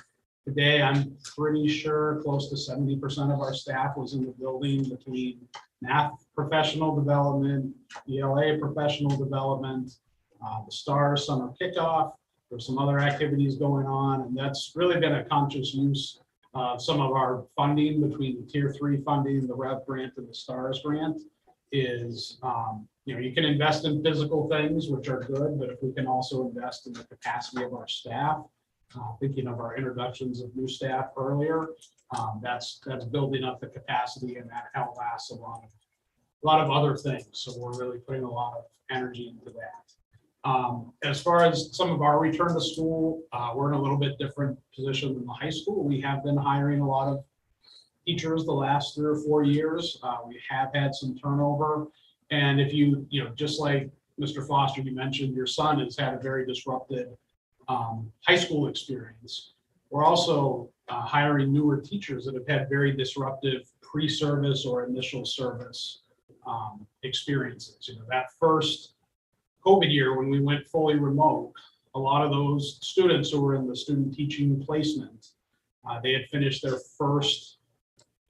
today. I'm pretty sure close to 70% of our staff was in the building between math professional development, ELA professional development, the STARS summer kickoff. There's some other activities going on, and that's really been a conscious use. Some of our funding between the Tier 3 funding, the REV grant and the STARS grant is, you can invest in physical things, which are good, but if we can also invest in the capacity of our staff, thinking of our introductions of new staff earlier, that's building up the capacity, and that outlasts a lot of other things. So we're really putting a lot of energy into that. As far as some of our return to school, we're in a little bit different position than the high school. We have been hiring a lot of teachers the last 3 or 4 years. We have had some turnover. And if just like Mr. Foster, you mentioned your son has had a very disrupted high school experience. We're also hiring newer teachers that have had very disruptive pre-service or initial service experiences. That first COVID year when we went fully remote, a lot of those students who were in the student teaching placement, they had finished their first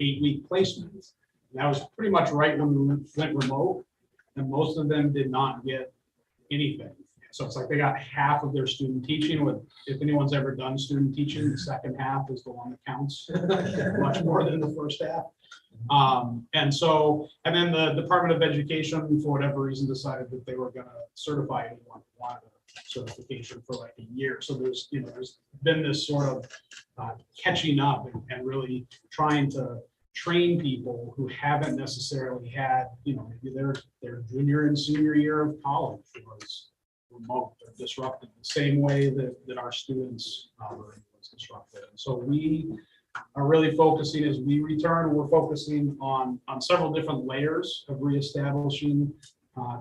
8-week placement. And that was pretty much right when we went remote, and most of them did not get anything. So it's like they got half of their student teaching. With, if anyone's ever done student teaching, the second half is the one that counts much more than the first half. And then the Department of Education, for whatever reason, decided that they were going to certify anyone who wanted a certification for like a year. So there's been this sort of catching up and really trying to train people who haven't necessarily had, maybe their junior and senior year of college was remote or disrupted the same way that our students was disrupted. And so we are really focusing as we return, we're focusing on several different layers of reestablishing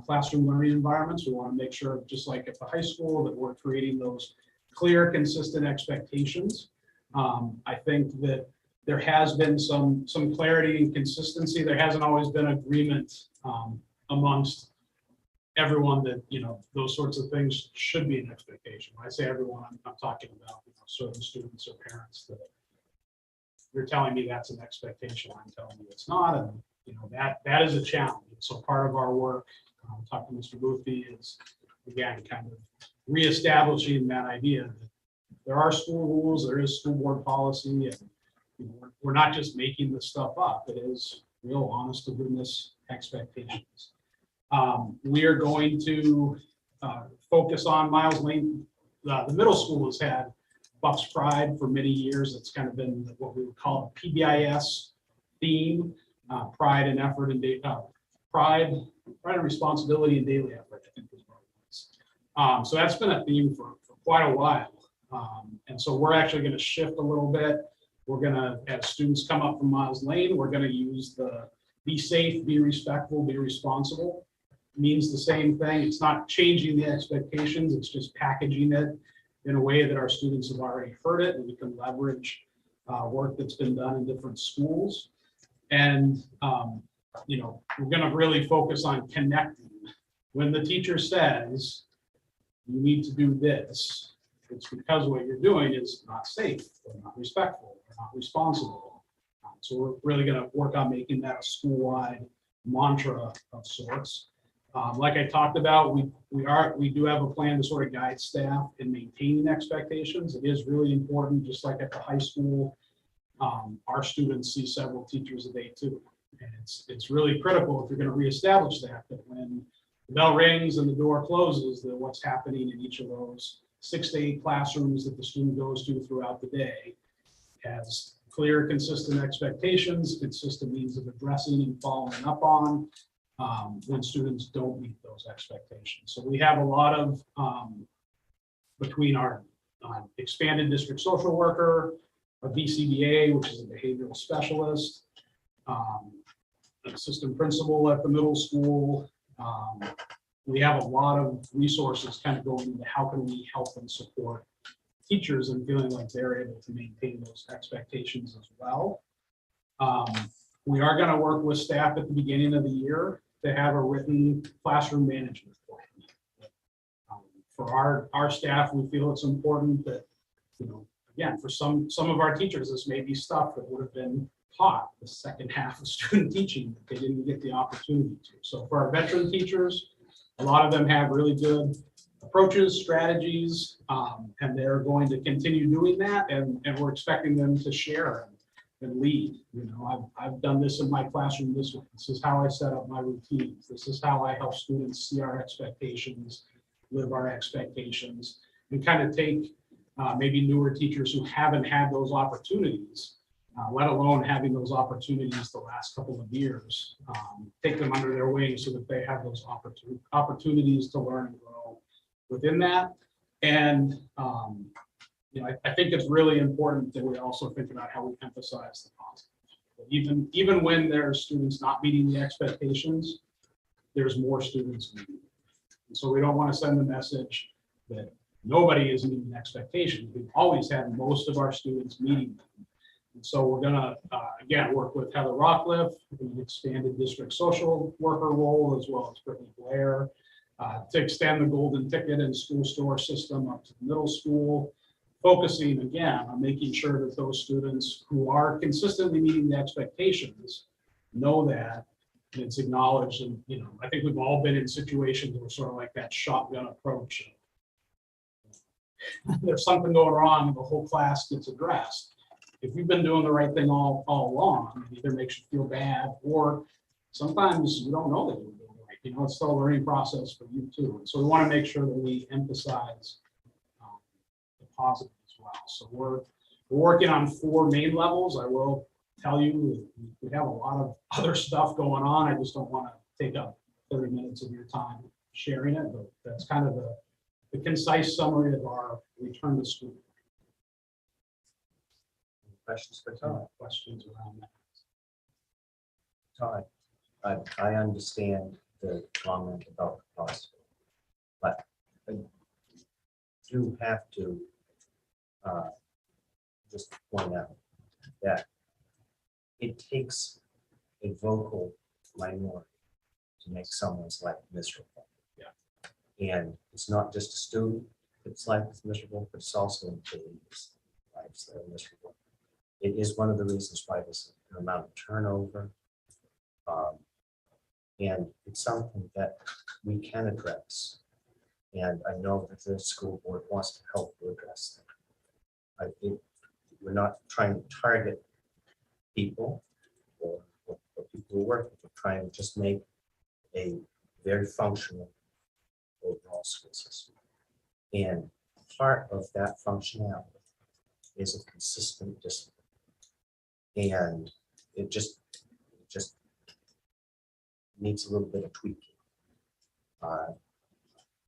classroom learning environments. We want to make sure, just like at the high school, that we're creating those clear, consistent expectations. I think that there has been some clarity and consistency. There hasn't always been agreement amongst everyone that, those sorts of things should be an expectation. When I say everyone, I'm talking about certain students or parents that you're telling me that's an expectation, I'm telling you it's not, and that is a challenge. So part of our work, talking to Mr. Boothby, is again kind of reestablishing that idea that there are school rules, there is school board policy, and we're not just making this stuff up. It is real, honest to goodness expectations. We are going to focus on Miles Lane. The middle school has had Bucks Pride for many years. It's kind of been what we would call a PBIS theme, pride and effort and pride and responsibility and daily effort, I think is what it is. So that's been a theme for quite a while. And so we're actually going to shift a little bit. We're going to, as students come up from Miles Lane, we're going to use the be safe, be respectful, be responsible. It means the same thing. It's not changing the expectations. It's just packaging it in a way that our students have already heard it, and we can leverage work that's been done in different schools. And, we're going to really focus on connecting. When the teacher says, you need to do this, it's because what you're doing is not safe, or not respectful, or not responsible. So we're really going to work on making that a school-wide mantra of sorts. Like I talked about, we do have a plan to sort of guide staff in maintaining expectations. It is really important, just like at the high school, our students see several teachers a day too. And it's really critical if you're going to reestablish that when the bell rings and the door closes, that what's happening in each of those 6 to 8 classrooms that the student goes to throughout the day has clear, consistent expectations, consistent means of addressing and following up on when students don't meet those expectations. So we have a lot of, between our expanded district social worker, a BCBA, which is a behavioral specialist, an assistant principal at the middle school. We have a lot of resources kind of going into how can we help and support teachers and feeling like they're able to maintain those expectations as well. We are going to work with staff at the beginning of the year to have a written classroom management plan. For our staff, we feel it's important that, you know, again, for some of our teachers, this may be stuff that would have been taught the second half of student teaching that they didn't get the opportunity to. So for our veteran teachers, a lot of them have really good approaches, strategies, and they're going to continue doing that, and we're expecting them to share and lead. You know, I've done this in my classroom this way. This is how I set up my routines. This is how I help students see our expectations, live our expectations, and kind of take maybe newer teachers who haven't had those opportunities, let alone having those opportunities the last couple of years, take them under their wing so that they have those opportunities to learn and grow within that. And you know, I think it's really important that we also think about how we emphasize the positive. Even when there's students not meeting the expectations, there's more students meeting. And so we don't want to send the message that nobody is meeting expectations. We've always had most of our students meeting them. And so we're gonna, again, work with Heather Rockcliffe, an expanded district social worker role, as well as Brittany Blair, to extend the golden ticket and school store system up to the middle school, focusing again on making sure that those students who are consistently meeting the expectations know that, and it's acknowledged. And, you know, I think we've all been in situations where sort of like that shotgun approach. There's something going wrong and the whole class gets addressed. If you've been doing the right thing all along, it either makes you feel bad, or sometimes you don't know that you're doing it right. You know, it's still a learning process for you too. And so we want to make sure that we emphasize the positive as well. So we're working on 4 main levels. I will tell you, we have a lot of other stuff going on. I just don't want to take up 30 minutes of your time sharing it, but that's kind of the concise summary of our return to school. Questions for Todd? Questions around that? Todd, I understand the comment about the cost, but you have to just point out that it takes a vocal minority to make someone's life miserable. Yeah. And it's not just a student, it's life is miserable, but it's also employees' lives that are miserable. It is one of the reasons why there's an amount of turnover. And it's something that we can address. And I know that the school board wants to help to address that. I think we're not trying to target people or people who work. We're trying to just make a very functional overall school system. And part of that functionality is a consistent discipline. And it just needs a little bit of tweaking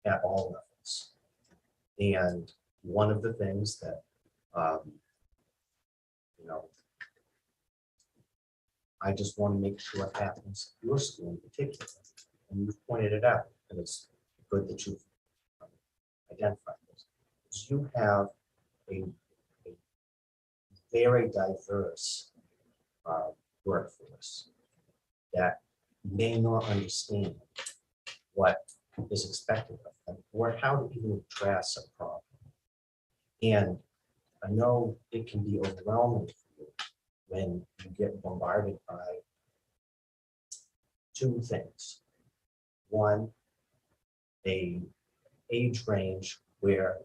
at all levels. And one of the things that, you know, I just want to make sure happens at your school in particular, and you've pointed it out, and it's good that you've identified this, is you have a very diverse workforce that may not understand what is expected of them or how to even address a problem. And I know it can be overwhelming for you when you get bombarded by 2 things. One, a age range where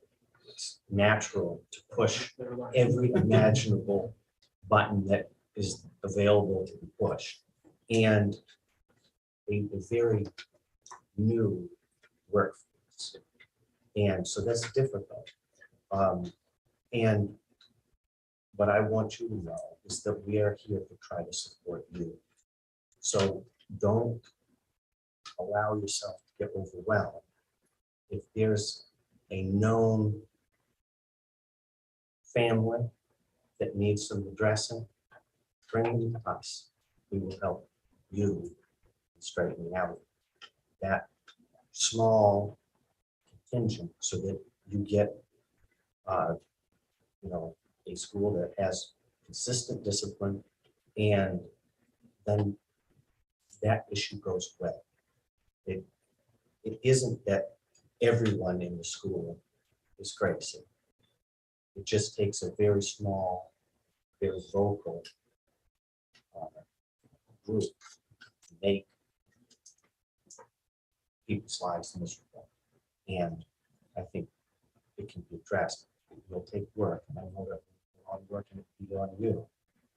it's natural to push every imaginable button that is available to be pushed, and a very new workforce. And so that's difficult. And what I want you to know is that we are here to try to support you. So don't allow yourself to get overwhelmed. If there's a known family that need some addressing, bring them to us. We will help you straighten out that small contingent so that you get, a school that has consistent discipline, and then that issue goes away. It isn't that everyone in the school is crazy. It just takes a very small, very vocal group to make people's lives miserable. And I think it can be addressed. It will take work, and I know that we're on work and it'll be on you,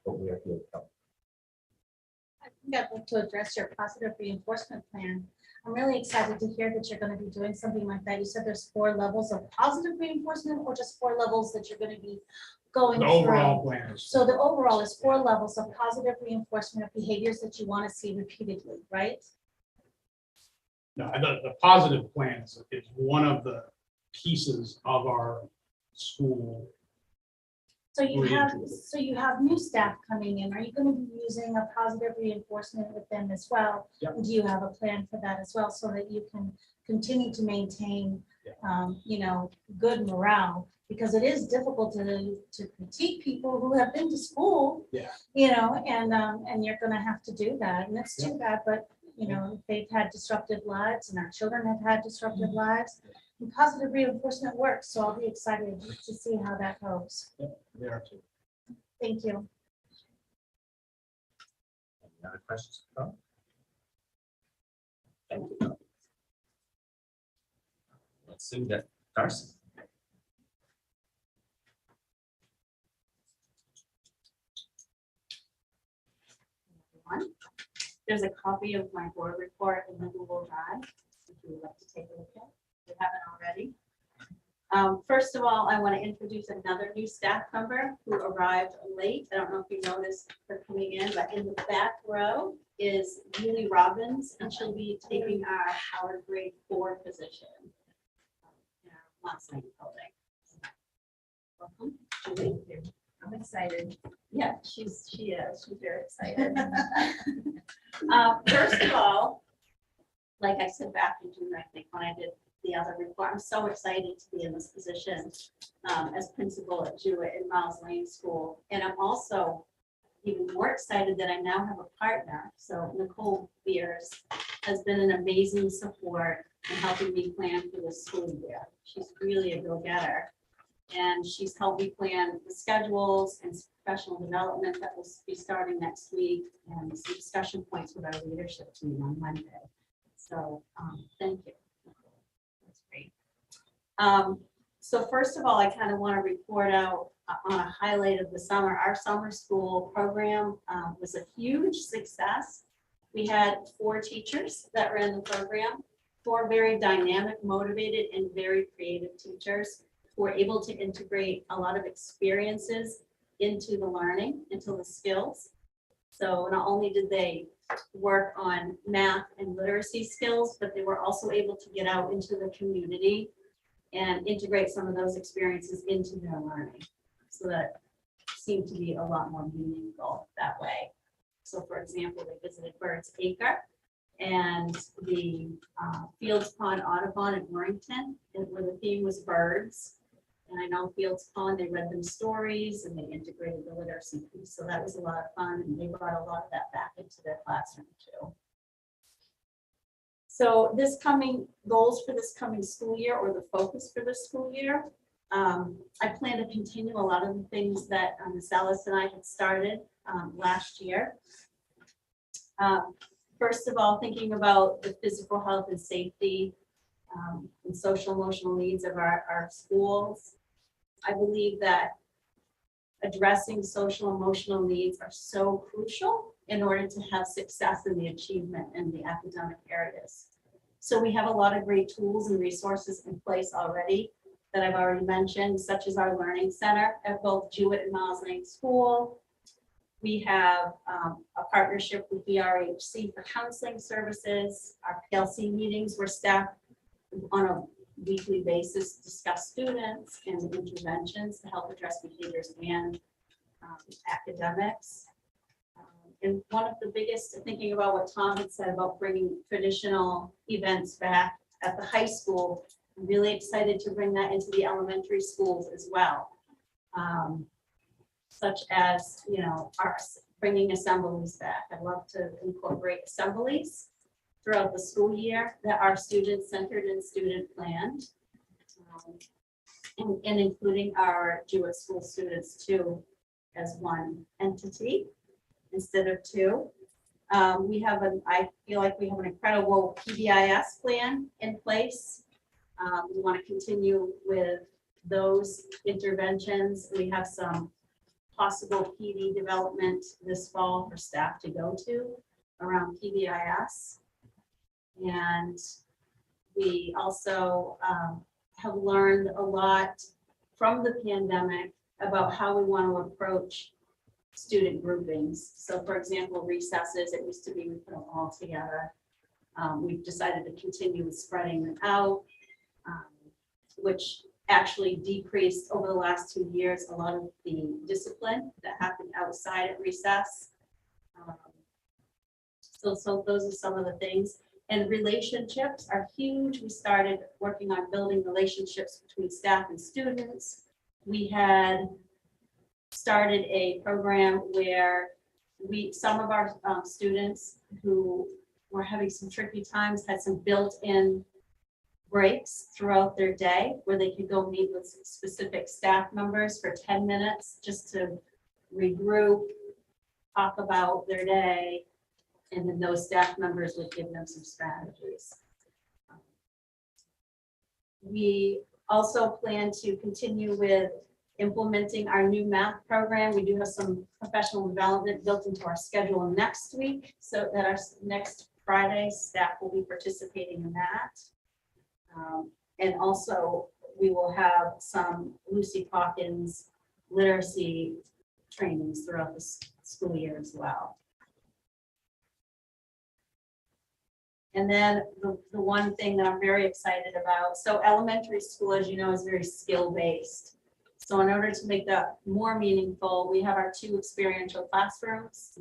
but we're here to help. I think I'd like to address your positive reinforcement plan. I'm really excited to hear that you're going to be doing something like that. You said there's 4 levels of positive reinforcement, or just 4 levels that you're going to be going The through? overall plan is. So the overall is 4 levels of positive reinforcement of behaviors that you want to see repeatedly, right? No, the positive plan is one of the pieces of our school. So you have, Oriented. so you have new staff coming in. Are you going to be using a positive reinforcement with them as well? Yep. And do you have a plan for that as well, so that you can continue to maintain, good morale? Because it is difficult to critique people who have been to school. Yeah. And you're going to have to do that, and it's too bad, but they've had disruptive lives, and our children have had disruptive lives. And positive reinforcement works, so I'll be excited to see how that goes. There too. Thank you. Any other questions? Thank you. Let's see that. Darcy. Everyone. There's a copy of my board report in the Google Drive, if you would like to take a look at it, if you haven't already. First of all, I want to introduce another new staff member who arrived late. I don't know if you noticed her coming in, but in the back row is Julie Robbins, and she'll be taking our Howard grade 4 position in our last night building. Welcome, Julie. I'm excited. Yeah, she is. She's very excited. First of all, like I said back in June, I think when I did the other report, I'm so excited to be in this position as principal at Jewett in Miles Lane School. And I'm also even more excited that I now have a partner. So Nicole Beers has been an amazing support in helping me plan for the school year. She's really a go-getter. And she's helped me plan the schedules and professional development that will be starting next week, and some discussion points with our leadership team on Monday. So thank you. That's great. So first of all, I kind of want to report out on a highlight of the summer. Our summer school program was a huge success. We had 4 teachers that ran the program, 4 very dynamic, motivated, and very creative teachers who were able to integrate a lot of experiences into the learning, into the skills. So not only did they work on math and literacy skills, but they were also able to get out into the community and integrate some of those experiences into their learning. So that seemed to be a lot more meaningful that way. So for example, they visited Birds Acre and the Fields Pond Audubon in Warrington, where the theme was birds. And I know Fields Pond, they read them stories and they integrated the literacy piece. So that was a lot of fun, and they brought a lot of that back into their classroom too. So goals for this coming school year, or the focus for this school year, I plan to continue a lot of the things that Ms. Ellis and I had started last year. First of all, thinking about the physical health and safety and social emotional needs of our schools. I believe that addressing social emotional needs are so crucial in order to have success in the achievement in the academic areas. So we have a lot of great tools and resources in place already that I've already mentioned, such as our Learning Center at both Jewett and Miles Lane School. We have a partnership with BRHC for counseling services. Our PLC meetings where staff on a weekly basis discuss students and interventions to help address behaviors and academics. And one of the biggest, thinking about what Tom had said about bringing traditional events back at the high school, I'm really excited to bring that into the elementary schools as well. Such as, you know, our bringing assemblies back. I'd love to incorporate assemblies throughout the school year that are student-centered and student-planned. And including our Jewish school students too, as one entity instead of two. I feel like we have an incredible PBIS plan in place. We want to continue with those interventions. We have some possible PD development this fall for staff to go to around PBIS. And we also have learned a lot from the pandemic about how we want to approach student groupings. So for example, recesses, it used to be we put them all together. We've decided to continue with spreading them out, which actually decreased over the last 2 years a lot of the discipline that happened outside at recess. So those are some of the things. And relationships are huge. We started working on building relationships between staff and students. We had started a program where some of our students who were having some tricky times had some built-in breaks throughout their day where they could go meet with specific staff members for 10 minutes just to regroup, talk about their day, and then those staff members would give them some strategies. We also plan to continue with implementing our new math program. We do have some professional development built into our schedule next week, so that our next Friday staff will be participating in that. And also we will have some Lucy Hawkins literacy trainings throughout the school year as well. And then the one thing that I'm very excited about, so elementary school, as you know, is very skill-based. So in order to make that more meaningful, we have our 2 experiential classrooms.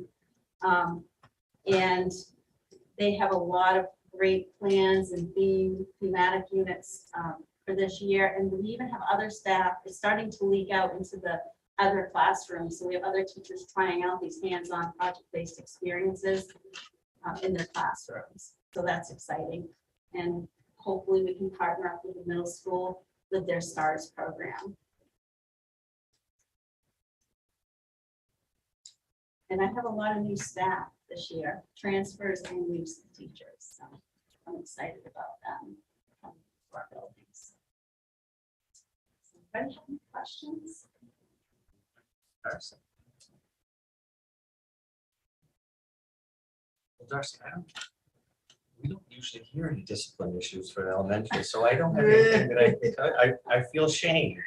And they have a lot of great plans and thematic units for this year. And we even have other staff, it's starting to leak out into the other classrooms. So we have other teachers trying out these hands-on project-based experiences in their classrooms. So that's exciting. And hopefully we can partner up with the middle school with their STARS program. And I have a lot of new staff this year, transfers and new teachers. So I'm excited about them coming to our buildings. Anybody have any questions? Darcy. Well, Darcy, we don't usually hear any discipline issues for elementary, so I don't have anything that I feel shame.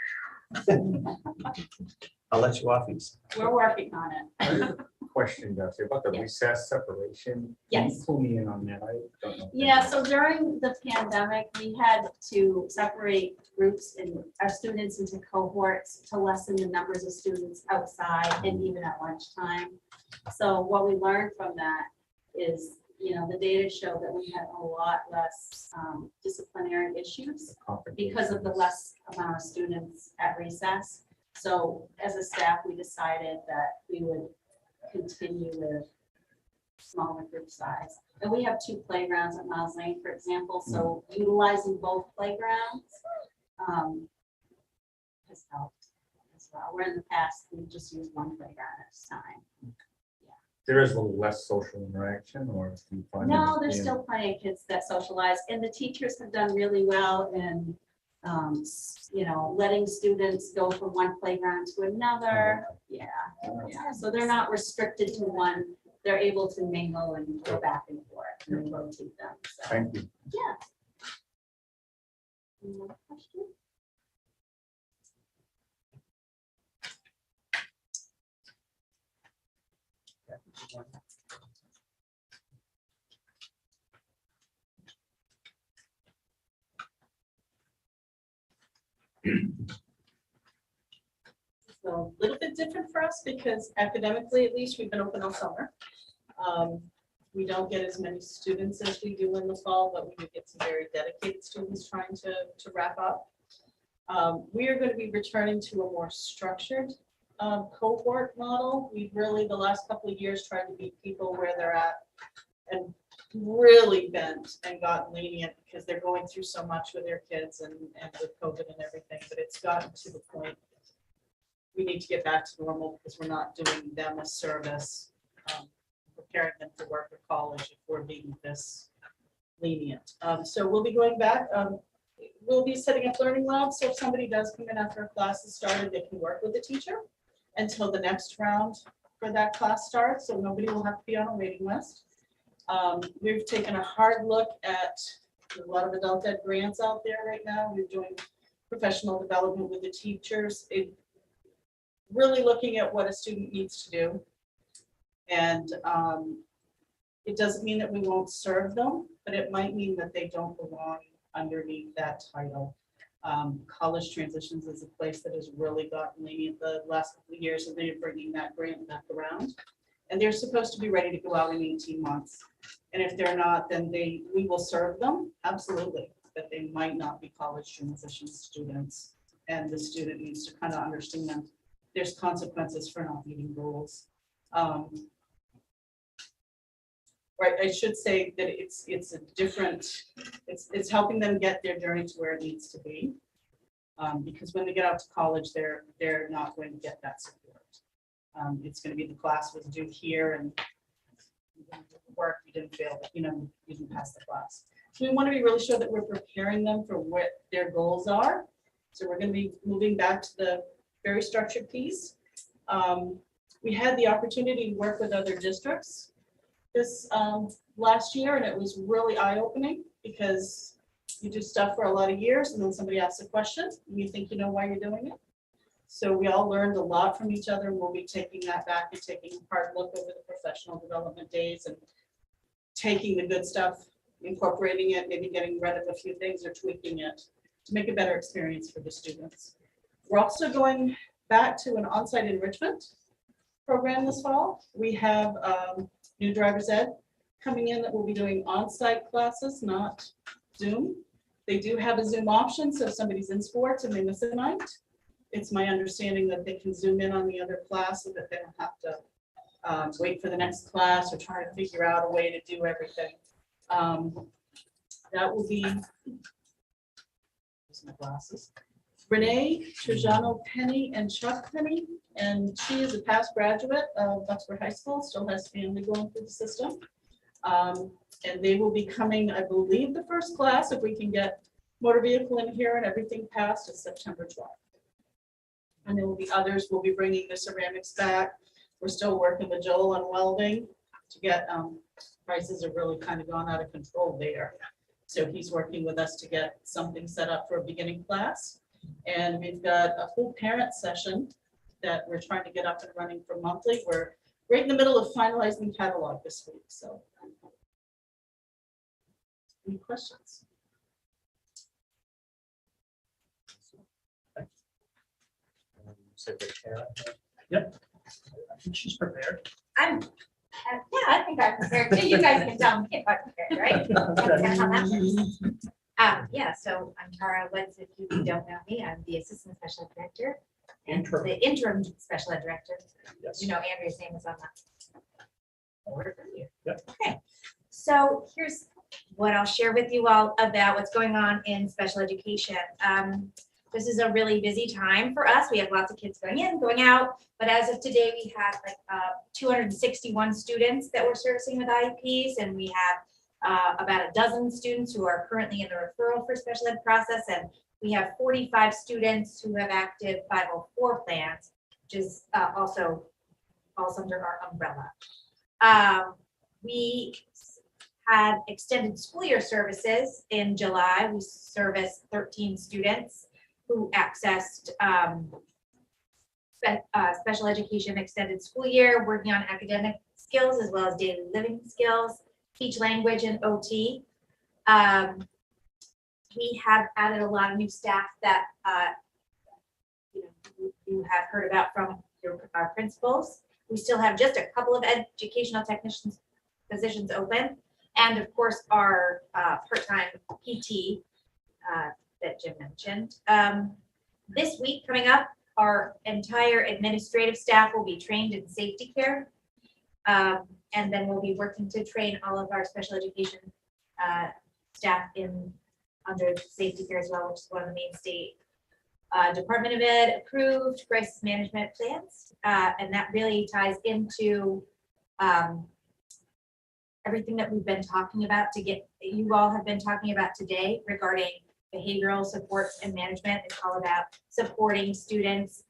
I'll let you off easy. We're working on it. Question, Darcy, about the recess separation. Can you Yes. pull me in on that? I don't know. Yeah, so during the pandemic, we had to separate groups and our students into cohorts to lessen the numbers of students outside and even at lunchtime. So what we learned from that is, you know, the data showed that we had a lot less disciplinary issues because of the less amount of students at recess. So as a staff, we decided that we would continue with smaller group size. And we have 2 playgrounds at Miles Lane, for example, so utilizing both playgrounds has helped as well. Where in the past, we just used 1 playground at a time. There is a little less social interaction, or do you find? No, them there's being- still plenty of kids that socialize, and the teachers have done really well in, you know, letting students go from one playground to another. Yeah, yeah. So they're not restricted to one. They're able to mingle and go back and forth and rotate them. So, Thank you. yeah. Any more questions? So a little bit bit different for us because academically, at least, we've been open all summer. We don't get as many students as we do in the fall, but we do get some very dedicated students trying to wrap up. We are going to be returning to a more structured cohort model. We've really, the last couple of years, tried to meet people where they're at and really bent and gotten lenient because they're going through so much with their kids and with COVID and everything, but it's gotten to the point we need to get back to normal because we're not doing them a service, preparing them for work or college if we're being this lenient. So we'll be going back. We'll be setting up learning labs. So if somebody does come in after a class has started, they can work with the teacher until the next round for that class starts. So nobody will have to be on a waiting list. We've taken a hard look at a lot of adult ed grants out there right now. We're doing professional development with the teachers, really looking at what a student needs to do. And it doesn't mean that we won't serve them, but it might mean that they don't belong underneath that title. College Transitions is a place that has really gotten lenient the last couple of years, and they're bringing that grant back around. And they're supposed to be ready to go out in 18 months. And if they're not, then we will serve them, absolutely. But they might not be college transition students. And the student needs to kind of understand there's consequences for not meeting goals. Right, I should say that it's a different, it's helping them get their journey to where it needs to be. Because when they get out to college, they're not going to get that support. It's going to be the class was due here and you didn't do the work, you didn't fail, you didn't pass the class. So we want to be really sure that we're preparing them for what their goals are. So we're going to be moving back to the very structured piece. We had the opportunity to work with other districts this last year, and it was really eye-opening because you do stuff for a lot of years and then somebody asks a question and you think you know why you're doing it. So we all learned a lot from each other, and we'll be taking that back and taking a hard look over the professional development days and taking the good stuff, incorporating it, maybe getting rid of a few things or tweaking it to make a better experience for the students. We're also going back to an on-site enrichment program this fall. We have new driver's ed coming in that will be doing on-site classes, not Zoom. They do have a Zoom option, so if somebody's in sports and they miss a night, it's my understanding that they can zoom in on the other class so that they don't have to wait for the next class or try to figure out a way to do everything. That will be, here's my glasses. Renee Trajano Penny and Chuck Penny, and she is a past graduate of Bucksburg High School, still has family going through the system. And they will be coming, I believe, the first class, if we can get motor vehicle in here and everything passed, is September 12th. And there will be others. We'll be bringing the ceramics back. We're still working with Joel on welding to get, prices have really kind of gone out of control there. So he's working with us to get something set up for a beginning class. And we've got a full parent session that we're trying to get up and running for monthly. We're right in the middle of finalizing the catalog this week. So any questions? Yep. I think she's prepared. Yeah, I think I'm prepared too. You guys can tell me if I'm prepared, right? That's how that works. Yeah, so I'm Tara Wentz. If you don't know me, I'm the assistant special ed director and the interim special ed director. Yes. You know, Andrea's name is on that. Order from you. Yep. Okay, so here's what I'll share with you all about what's going on in special education. This is a really busy time for us. We have lots of kids going in, going out, but as of today, we have like 261 students that we're servicing with IEPs, and we have about a dozen students who are currently in the referral for special ed process, and we have 45 students who have active 504 plans, which is also falls under our umbrella. We had extended school year services in July. We serviced 13 students who accessed special education extended school year, working on academic skills as well as daily living skills, speech language, and OT. We have added a lot of new staff that you have heard about from our principals. We still have just a couple of educational technicians positions open. And of course, our part-time PT that Jim mentioned. This week coming up, our entire administrative staff will be trained in safety care. And then we'll be working to train all of our special education staff under safety care as well, which is one of the main state Department of Ed approved crisis management plans. And that really ties into everything that we've been talking about you all have been talking about today regarding behavioral support and management. It's all about supporting students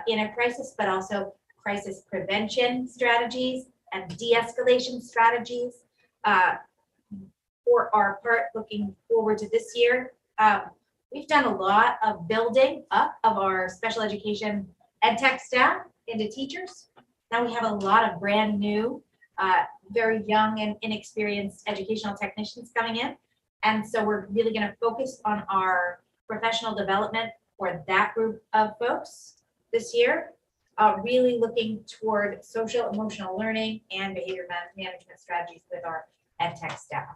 in a crisis, but also crisis prevention strategies and de-escalation strategies. For our part, looking forward to this year, we've done a lot of building up of our special education ed tech staff into teachers. Now we have a lot of brand new, very young and inexperienced educational technicians coming in. And so we're really going to focus on our professional development for that group of folks this year, really looking toward social emotional learning and behavior management strategies with our ed tech staff.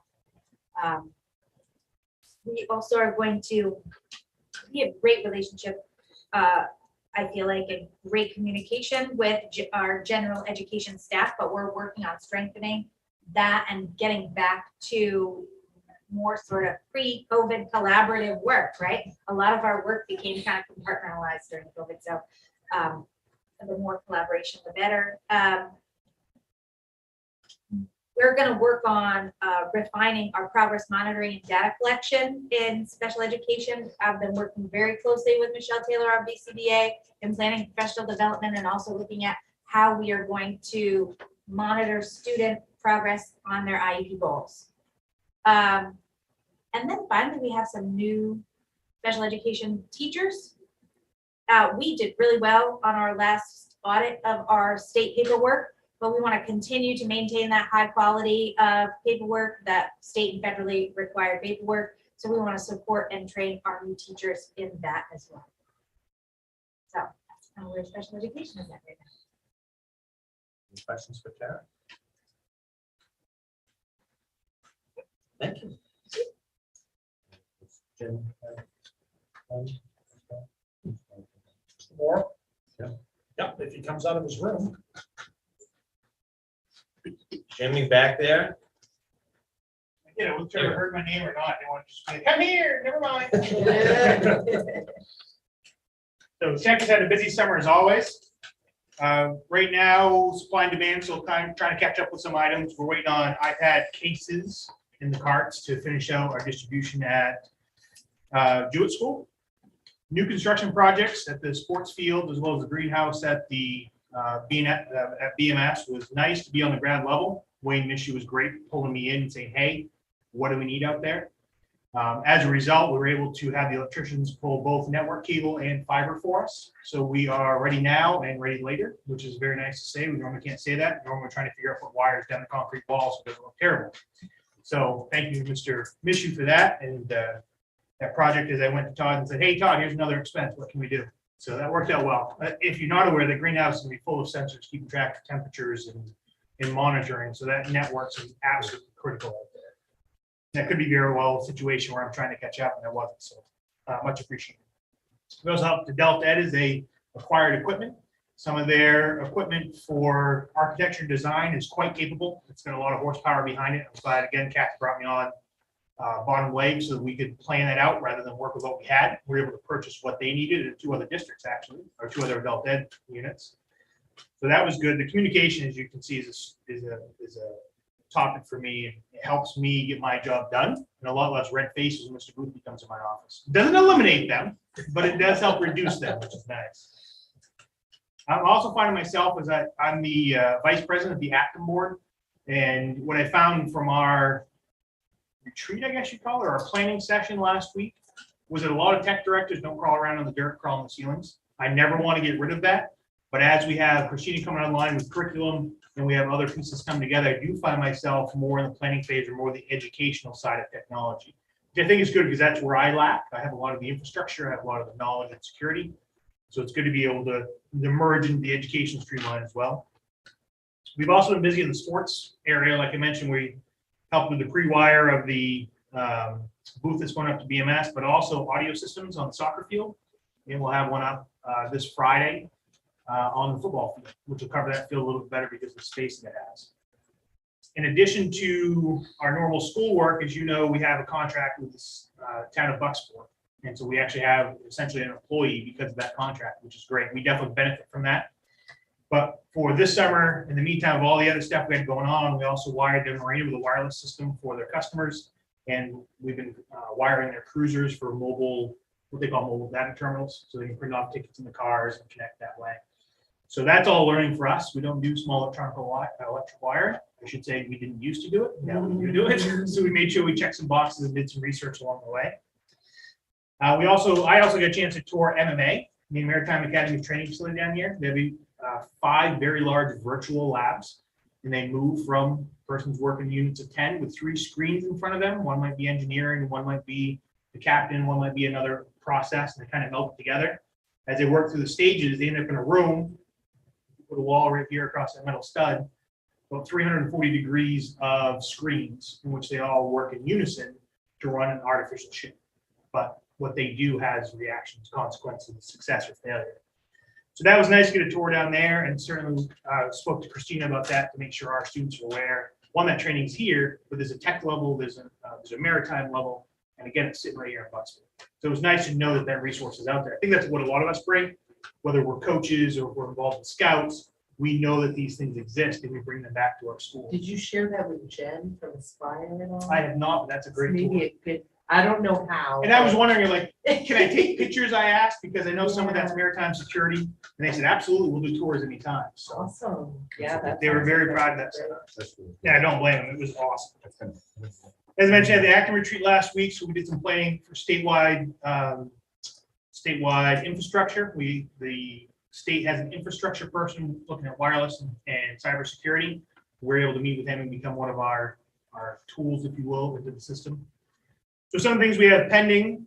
We also are going to have a great relationship, I feel like, a great communication with our general education staff, but we're working on strengthening that and getting back to more sort of pre-COVID collaborative work, right? A lot of our work became kind of compartmentalized during COVID, so the more collaboration, the better. We're going to work on refining our progress monitoring and data collection in special education. I've been working very closely with Michelle Taylor, our BCBA, in planning professional development and also looking at how we are going to monitor student progress on their IEP goals. And then finally, we have some new special education teachers. We did really well on our last audit of our state paperwork, but we want to continue to maintain that high quality of paperwork, that state and federally required paperwork. So we want to support and train our new teachers in that as well. So that's kind of where special education is at right now. Any questions for Tara? Thank you. Jim? More? Yeah. Yep, if he comes out of his room. Jimmy back there? You know, whether you heard my name or not, they want to just say, come here, never mind. So Tech has had a busy summer as always. Right now, supply and demand, so kind of trying to catch up with some items. We're waiting on iPad cases in the carts to finish out our distribution at Jewett School. New construction projects at the sports field as well as the greenhouse at the at BMS was nice to be on the ground level. Wayne Mishu was great pulling me in and saying, hey, what do we need out there? As a result, we were able to have the electricians pull both network cable and fiber for us. So we are ready now and ready later, which is very nice to say. We normally can't say that. Normally we're trying to figure out what wires down the concrete walls, so it doesn't look terrible. So thank you, Mr. Mishu, for that. And that project, as I went to Todd and said, hey, Todd, here's another expense. What can we do? So that worked out well. If you're not aware, the greenhouse is going to be full of sensors keeping track of temperatures and monitoring. So that network is absolutely critical out there. That could be very well a situation where I'm trying to catch up and I wasn't. So much appreciated. We also helped the Delta Ed as they acquired equipment. Some of their equipment for architecture and design is quite capable. It's got a lot of horsepower behind it. I'm glad, again, Kathy brought me on bottom leg so that we could plan that out rather than work with what we had. We were able to purchase what they needed in 2 other districts, actually, or 2 other adult ed units. So that was good. The communication, as you can see, is a topic for me. It helps me get my job done and a lot less red faces when Mr. Booth comes in my office. Doesn't eliminate them, but it does help reduce them, which is nice. I'm also finding myself as I'm the vice president of the Acton board. And what I found from our retreat, I guess you'd call it, or our planning session last week, was that a lot of tech directors don't crawl around on the dirt, crawl on the ceilings. I never want to get rid of that. But as we have Christina coming online with curriculum and we have other pieces come together, I do find myself more in the planning phase or more the educational side of technology, which I think is good because that's where I lack. I have a lot of the infrastructure, I have a lot of the knowledge and security. So it's good to be able to merge into the education streamline as well. We've also been busy in the sports area. Like I mentioned, we helped with the pre-wire of the booth that's going up to BMS, but also audio systems on the soccer field. And we'll have one up this Friday on the football field, which will cover that field a little bit better because of the space that it has. In addition to our normal schoolwork, as you know, we have a contract with the town of Bucksport. And so we actually have essentially an employee because of that contract, which is great. We definitely benefit from that. But for this summer, in the meantime of all the other stuff we had going on, we also wired the marina with a wireless system for their customers. And we've been wiring their cruisers for mobile, what they call mobile data terminals. So they can print off tickets in the cars and connect that way. So that's all learning for us. We don't do small electric wire. I should say we didn't used to do it. Now we do it. So we made sure we checked some boxes and did some research along the way. I also got a chance to tour MMA, the Maritime Academy of Training facility down here. There'll be 5 very large virtual labs, and they move from persons working units of 10 with 3 screens in front of them. One might be engineering, one might be the captain, one might be another process, and they kind of melt together. As they work through the stages, they end up in a room, put a wall right here across that metal stud, about 340 degrees of screens in which they all work in unison to run an artificial ship. But what they do has reactions, consequences, success or failure. So that was nice to get a tour down there, and certainly spoke to Christina about that to make sure our students are aware. One, that training is here, but there's a tech level, there's a maritime level, and again, it's sitting right here in Bucksport. So it was nice to know that that resource is out there. I think that's what a lot of us bring, whether we're coaches or we're involved in scouts. We know that these things exist and we bring them back to our school. Did you share that with Jen from Aspire at all? I have not, but that's a great tool. Maybe it could, I don't know how. And I was wondering, like, can I take pictures? I asked, because I know some of that's maritime security, and they said, absolutely, we'll do tours anytime. So Awesome, yeah. they were very proud of that stuff. Yeah, I don't blame them. It was awesome. As I mentioned, I had the acting retreat last week, so we did some planning for statewide infrastructure. The state has an infrastructure person looking at wireless and cybersecurity. We're able to meet with him and become one of our tools, if you will, into the system. So some things we have pending,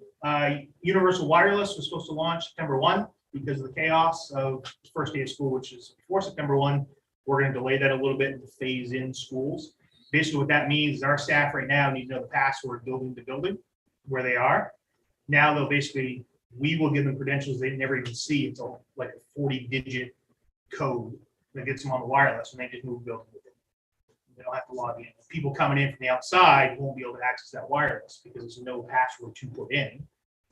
Universal Wireless was supposed to launch September 1 because of the chaos of the first day of school, which is before September 1. We're going to delay that a little bit to phase in schools. Basically what that means is our staff right now need to know the password building to building where they are. Now they'll basically, we will give them credentials they never even see. It's all like a 40-digit code that gets them on the wireless, and they just move building with it. They don't have to log in. People coming in from the outside won't be able to access that wireless because there's no password to put in.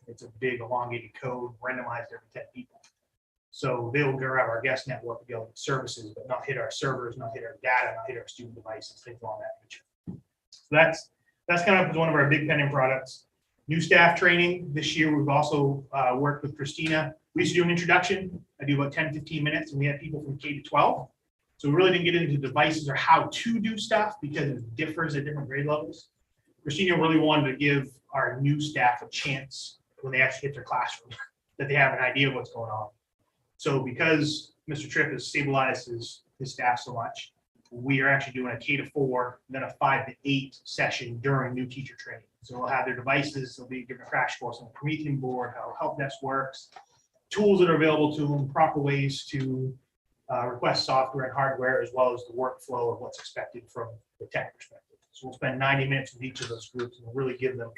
It's a big elongated code randomized every 10 people. So they will grab our guest network and be able to get services, but not hit our servers, not hit our data, not hit our student devices, things along that nature. So that's kind of one of our big pending products. New staff training. This year, we've also worked with Christina. We used to do an introduction. I do about 10, 15 minutes, and we had people from K to 12. So we really didn't get into devices or how to do stuff because it differs at different grade levels. Christina really wanted to give our new staff a chance when they actually hit their classroom that they have an idea of what's going on. So because Mr. Tripp has stabilized his staff so much, we are actually doing a K to 4, then a 5 to 8 session during new teacher training. So we'll have their devices, they'll be given a crash course on the Promethean board, how help desk works, tools that are available to them, proper ways to request software and hardware, as well as the workflow of what's expected from the tech perspective. So we'll spend 90 minutes with each of those groups and we'll really give them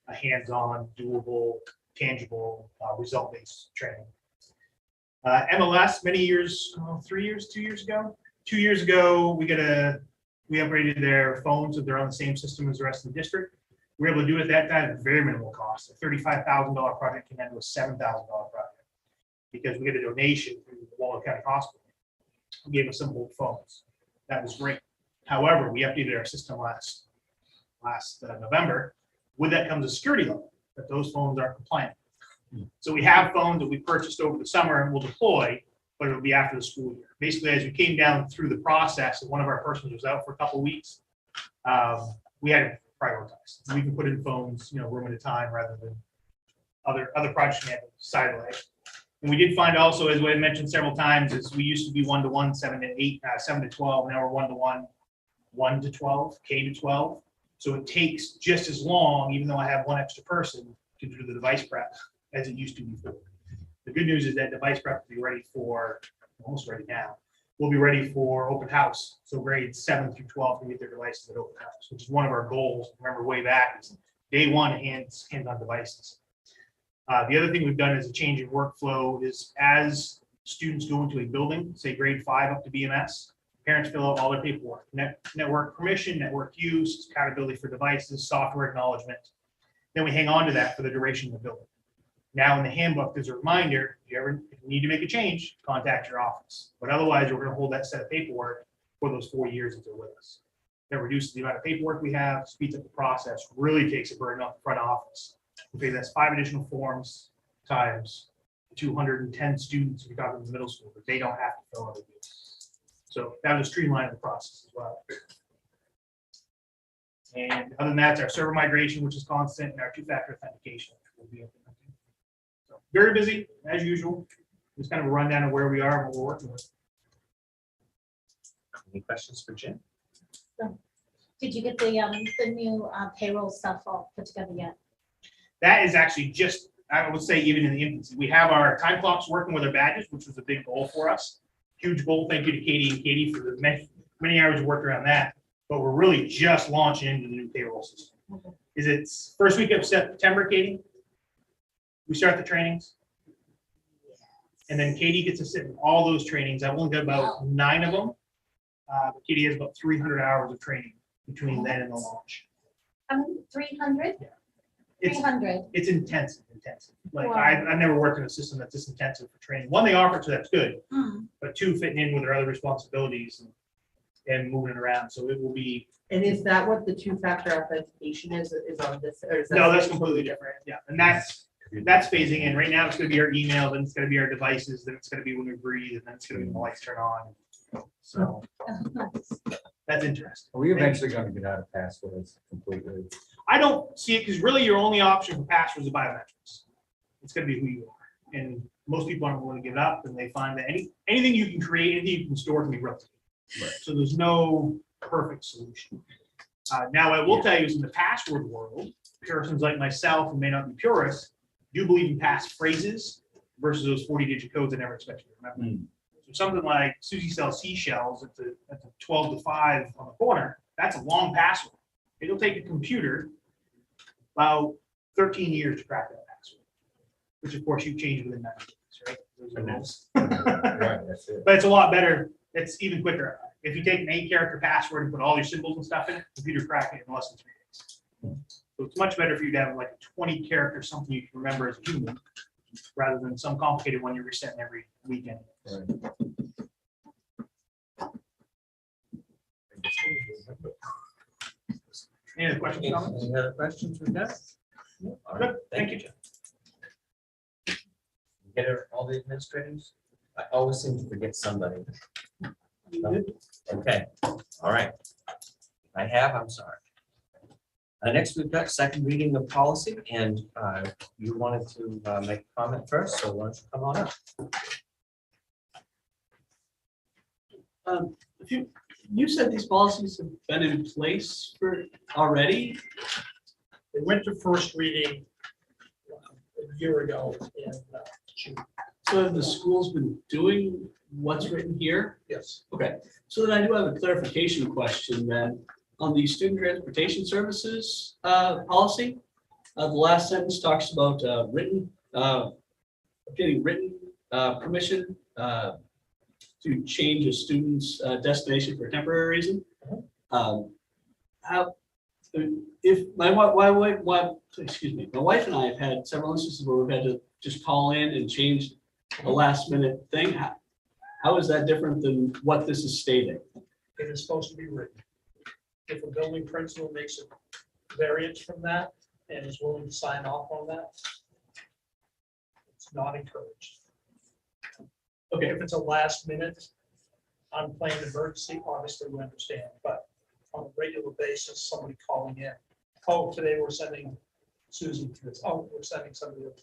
a hands-on, doable, tangible, result-based training. MLS, many years, 2 years ago, we upgraded their phones so they're on the same system as the rest of the district. We were able to do it at that time at very minimal cost. A $35,000 project came down to a $7,000 project because we get a donation from the Waller County Hospital. Who gave us some old phones. That was great. However, we updated our system last November. With that comes a security level that those phones aren't compliant. So we have phones that we purchased over the summer and will deploy, but it'll be after the school year. Basically, as we came down through the process, and one of our persons was out for a couple of weeks, we had to prioritize. We can put in phones, room at a time rather than other projects we had to sidelight. And we did find also, as we mentioned several times, is we used to be 1-to-1, 7 to 8, 7 to 12. Now we're 1-to-1, 1 to 12, K to 12. So it takes just as long, even though I have one extra person, to do the device prep as it used to before. The good news is that device prep will be ready for, almost ready now. We'll be ready for open house. So grades 7 through 12 can get their devices at open house, which is one of our goals. Remember way back is day one, hands-on devices. The other thing we've done is a change in workflow is as students go into a building, say grade 5 up to BMS, parents fill out all their paperwork, network permission, network use, accountability for devices, software acknowledgement. Then we hang on to that for the duration of the building. Now in the handbook, there's a reminder, if you need to make a change, contact your office. But otherwise, we're gonna hold that set of paperwork for those 4 years that they're with us. That reduces the amount of paperwork we have, speeds up the process, really takes a burden off the front office. Okay, that's 5 additional forms times 210 students, if you're talking the middle school, but they don't have to fill out. So that was streamlining the process as well. And other than that, it's our server migration, which is constant, and our two-factor authentication, which will be implemented. So very busy, as usual. Just kind of a rundown of where we are and what we're working with. Any questions for Jim? Did you get the new payroll stuff all put together yet? That is actually just, I would say, even in the infancy. We have our time clocks working with our badges, which was a big goal for us. Huge goal. Thank you to Katie and Katie for the many hours of work around that. But we're really just launching into the new payroll system. Okay. Is it first week of September, Katie? We start the trainings? And then Katie gets to sit in all those trainings. I've only got about 9 of them. But Katie has about 300 hours of training between then and the launch. 300? Yeah. 300. It's intensive. Like Wow. I've never worked in a system that's this intensive for training. One, they offer, so that's good. Mm. But 2, fitting in with their other responsibilities and moving it around. So it will be. And is that what the two-factor authentication is on this? Or is that No, that's completely different. Yeah, and that's phasing in. Right now, it's going to be our email, then it's going to be our devices, then it's going to be when we breathe, and then it's going to be when the lights turn on. So that's interesting. Are we eventually going to get out of passwords completely? I don't see it because really your only option for passwords is biometrics. It's going to be who you are, and most people aren't willing to give it up, and they find that anything you can create, anything you can store can be replicated. Right. So there's no perfect solution. Now, I will tell you is in the password world, persons like myself who may not be purists do believe in passphrases versus those 40-digit codes I never expect you to remember. So something like Susie sells seashells at the 12 to 5 on the corner, that's a long password. It'll take a computer about 13 years to crack that password, which of course you change within 90 days, right? Those are rules. Right, that's it. But it's a lot better. It's even quicker. If you take an 8-character password and put all your symbols and stuff in it, computer crack it in less than 3 days. So it's much better for you to have like a 20-character something you can remember as a human, rather than some complicated one you're resetting every weekend. Right. Any other questions? Comments? Any other questions with that? All right, thank you, Jim. Get all the administrators? I always seem to forget somebody. Okay, all right. I'm sorry. Next, we've got second reading of policy, and you wanted to make a comment first, so why don't you come on up? You said these policies have been in place for already? They went to first reading a year ago in June. So have the school's been doing what's written here? Yes. Okay, so then I do have a clarification question then. On the student transportation services policy, the last sentence talks about getting written permission to change a student's destination for a temporary reason. How, if my wife and I have had several instances where we've had to just call in and change a last minute thing. How is that different than what this is stating? It is supposed to be written. If a building principal makes a variance from that and is willing to sign off on that, it's not encouraged. Okay, if it's a last minute, unplanned emergency, obviously we understand, but on a regular basis, somebody calling in, oh, today we're sending Susie to this, oh, we're sending somebody else.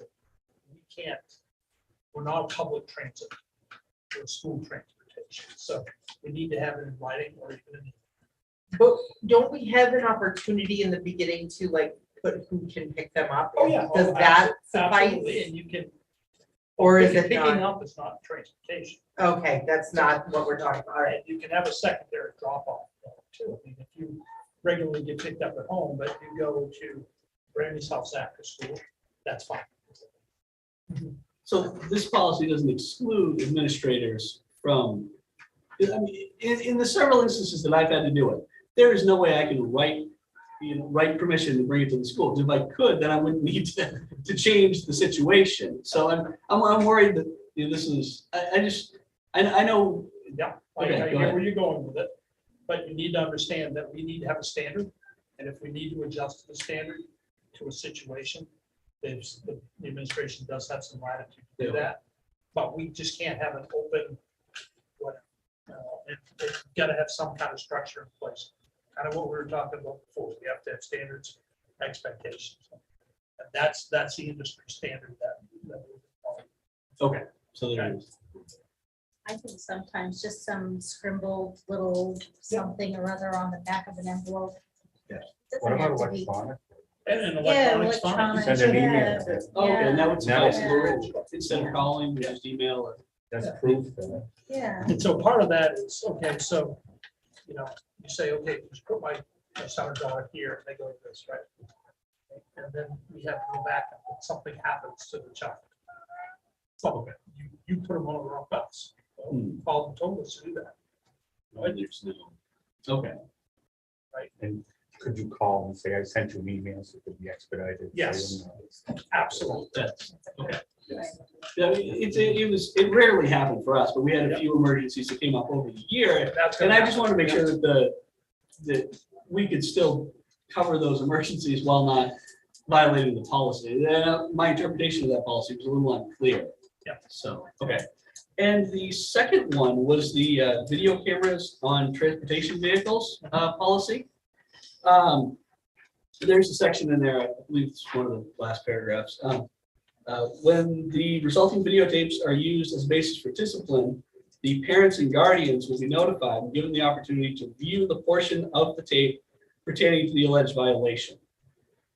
We can't, we're not public transit, we're school transportation, so we need to have it in writing or even in. But don't we have an opportunity in the beginning to like put who can pick them up? Oh, yeah. Does that suffice? Absolutely, and you can, Or is it Picking not? up is not transportation. Okay, that's not what we're talking about. All right. You can have a secondary drop off too. I mean, if you regularly get picked up at home, but you go to Brandy's house after school, that's fine. So this policy doesn't exclude administrators from, I mean, in the several instances that I've had to do it, there is no way I can write permission to bring it to the schools. If I could, then I wouldn't need to change the situation. So I'm worried that, this is, I know. Yeah, Okay, I go get ahead. where you're going with it, but you need to understand that we need to have a standard. And if we need to adjust the standard to a situation, the administration does have some latitude to do that. But we just can't have an open, whatever. It's got to have some kind of structure in place. Kind of what we were talking about before. We have to have standards, expectations. And that's the industry standard that we follow. Okay, so there is. I think sometimes just some scribbled little something or other on the back of an envelope. Yeah. Doesn't What about have to be- electronic? And an Yeah, electronic fine. electronic, Send an yeah. email. Okay, and that would Now suffice. it's Instead of calling, we just email or. That's proof. That Yeah. And so part of that is, okay, so, you say, okay, just put my son or daughter here, and they go to this, right? And then we have to go back and something happens to the child. So you put them on the wrong bus. Paul told us to do that. There's no. Okay. Right. And could you call and say, I sent you an email, so it could be expedited? Yes. Absolutely. That's, okay. Yeah, it rarely happened for us, but we had a few emergencies that came up over the year. And I just wanted to make sure that we could still cover those emergencies while not violating the policy. My interpretation of that policy was a little unclear. Yeah. So, okay. And the second one was the video cameras on transportation vehicles policy. There's a section in there, I believe it's one of the last paragraphs. When the resulting videotapes are used as a basis for discipline, the parents and guardians will be notified and given the opportunity to view the portion of the tape pertaining to the alleged violation.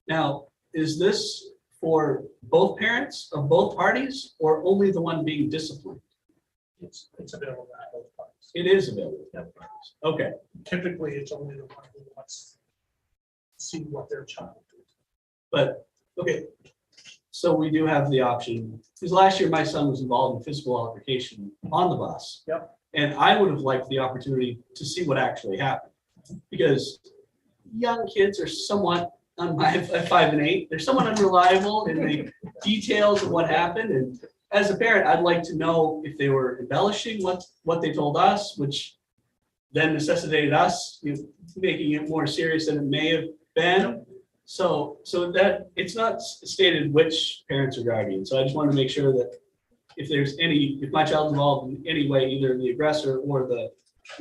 Now, is this for both parents of both parties or only the one being disciplined? It's available at both parties. It is available. Okay. Typically, it's only the one who wants to see what their child did. But, okay, so we do have the option, because last year my son was involved in physical altercation on the bus. Yep. And I would have liked the opportunity to see what actually happened. Because young kids are somewhat, on my 5 and 8, they're somewhat unreliable in the details of what happened. And as a parent, I'd like to know if they were embellishing what they told us, which then necessitated us making it more serious than it may have been. So that it's not stated which parents or guardians. So I just wanted to make sure that if my child's involved in any way, either the aggressor or the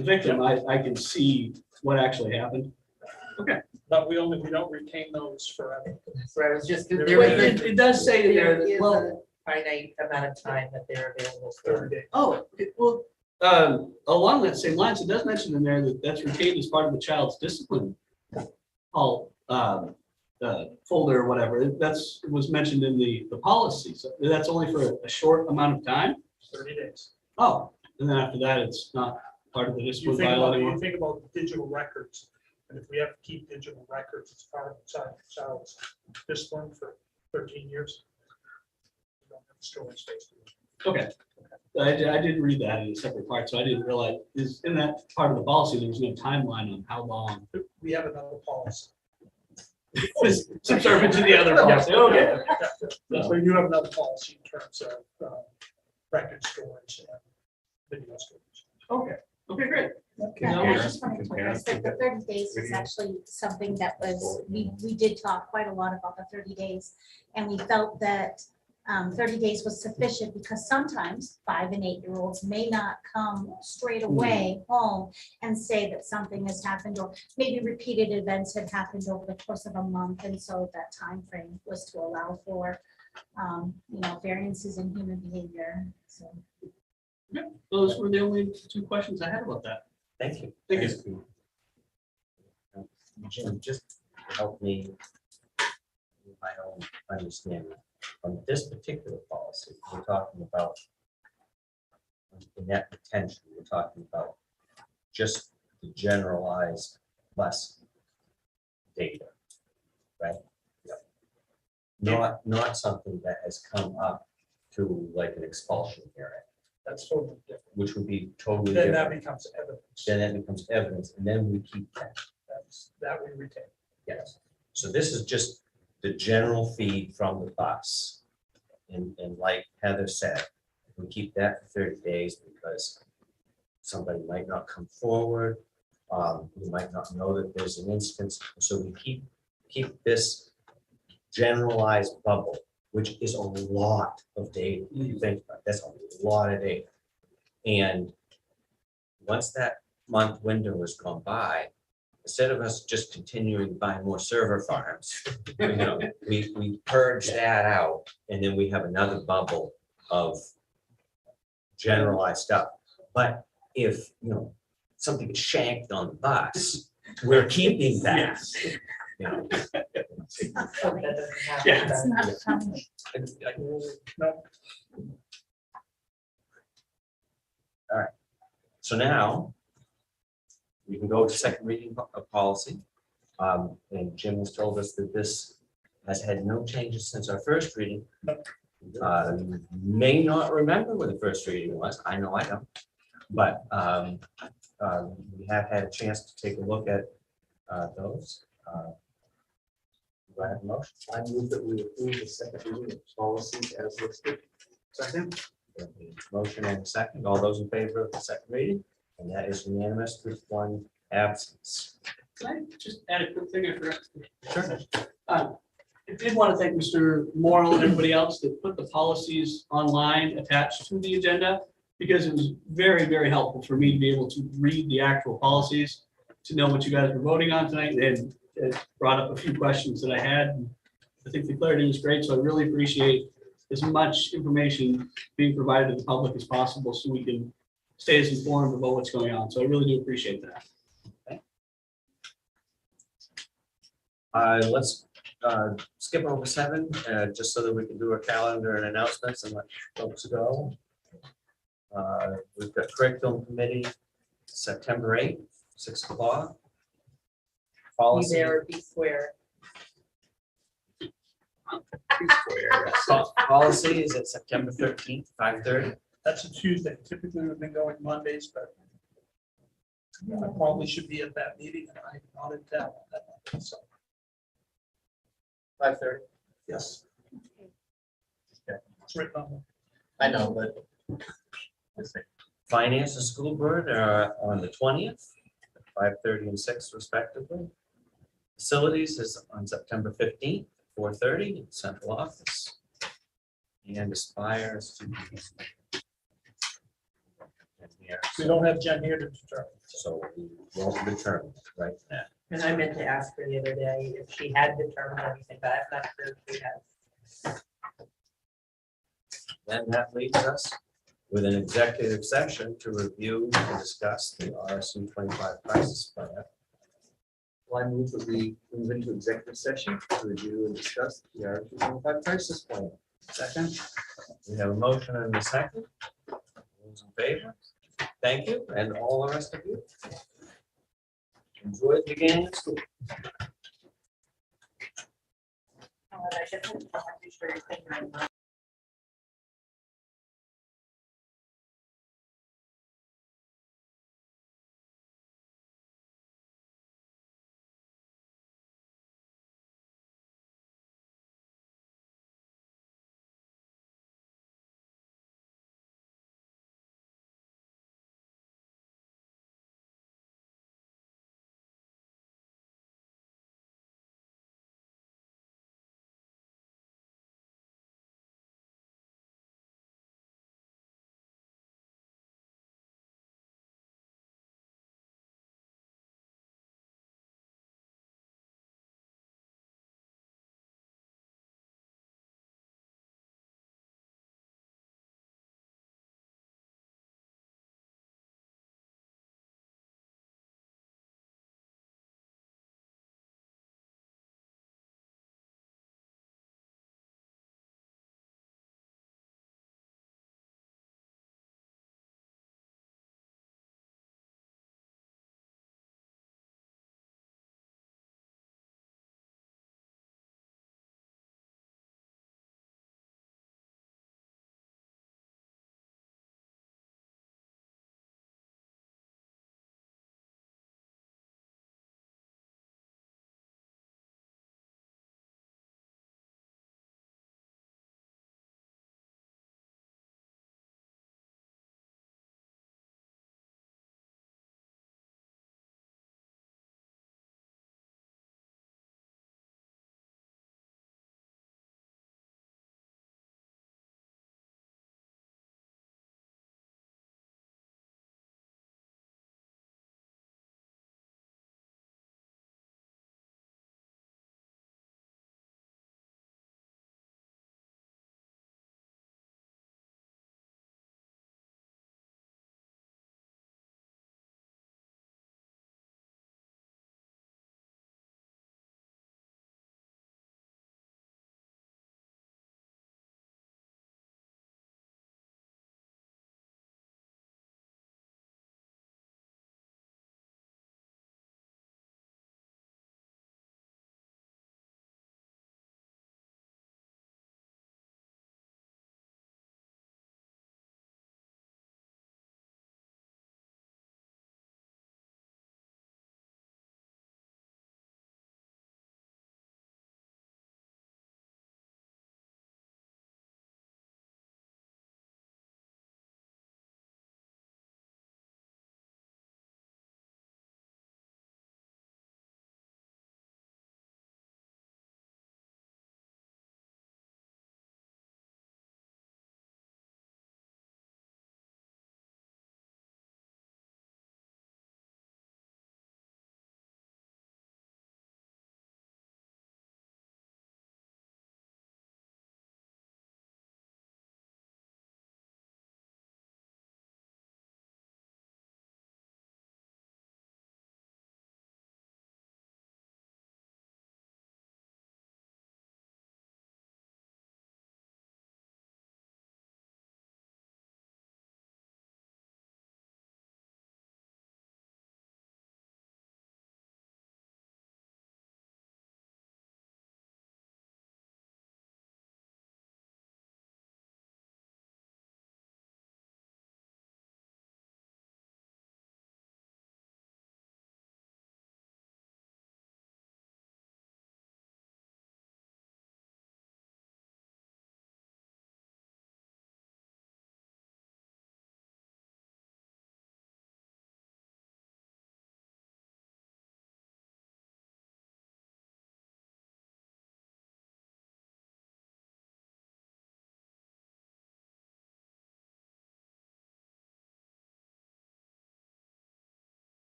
victim, I can see what actually happened. Okay. But we don't retain those forever. Right, it was just, There there was is It does say there that, is well, a finite amount of time that they're available for. 30 days. oh, well, along that same lines, it does mention in there that that's retained as part of the child's discipline folder or whatever. It was mentioned in the policy. So that's only for a short amount of time. 30 days. Oh, and then after that, it's not part of the You discipline think file about, anymore. you think about digital records, and if we have to keep digital records as part of the child's discipline for 13 years. we don't have storage space. Okay. I didn't read that in a separate part, so I didn't realize, in that part of the policy, there was no timeline on how long. We have another policy. It's subservient to the other policy, okay. So you have another policy in terms of record storage and video storage. Okay, great. Yeah, and I just wanted to address that the 30 days is actually something that was, we did talk quite a lot about the 30 days. And we felt that 30 days was sufficient because sometimes 5 and 8-year-olds may not come straight away home and say that something has happened, or maybe repeated events had happened over the course of a month. And so that time frame was to allow for, variances in human behavior. So. Yeah, those were the only 2 questions I had about that. Thank you. Thank you. Jim, just to help me with my own understanding. On this particular policy, we're talking about the net retention, we're talking about just the generalized less data, right? Not something that has come up to like an expulsion hearing, That's totally different. which would be totally Then that different. becomes evidence. Then that becomes evidence, and then we keep that. That we retain. Yes. So this is just the general feed from the bus. And like Heather said, we keep that for 30 days because somebody might not come forward. We might not know that there's an instance. So we keep this generalized bubble, which is a lot of data. If you think about it, that's a lot of data. And once that month window has gone by, instead of us just continuing to buy more server farms, we purge that out, and then we have another bubble of generalized stuff. But if something gets shanked on the bus, we're keeping that. Yeah. It's not coming. No, So now we can go to second reading of policy. And Jim has told us that this has had no changes since our first reading. You may not remember what the first reading was. I know I don't. But we have had a chance to take a look at those. Do I have a motion? I move that we approve the second reading of policies as listed. Second. Motion and a second. All those in favor of the second reading? And that is unanimous with one absence. Can I just add a quick thing I forgot? Sure. I did want to thank Mr. Morrill and everybody else that put the policies online attached to the agenda, because it was very, very helpful for me to be able to read the actual policies, to know what you guys were voting on tonight, and it brought up a few questions that I had. I think the clarity was great, so I really appreciate as much information being provided to the public as possible so we can stay as informed about what's going on. So I really do appreciate that. Let's skip over 7, just so that we can do our calendar and announcements and let folks go. We've got curriculum committee, September 8th, 6 o'clock. Be Policy. there or be square. Policy is at September 13th, 5:30. that's a Tuesday. Typically, we've been going Mondays, but I probably should be at that meeting, and I'm not in town. that Monday, so, 5:30. yes. It's written on I know, but. let's see. Finance and school board are on the 20th, 5:30 and 6 respectively. Facilities is on September 15th, 4:30 in central office. And Aspire is to be. We don't have Jen here to determine. So we won't determine right now. And I meant to ask her the other day if she had determined anything, but I'm not sure if she has. Then that leaves us with an executive session to review and discuss the RSU 25 crisis plan. Well, I move that we move into executive session to review and discuss the RSU crisis plan. Second. We have a motion and a second. Those in favor? Thank you, and all the rest of you. Enjoy the beginning of school. I guess I'm not sure you're thinking.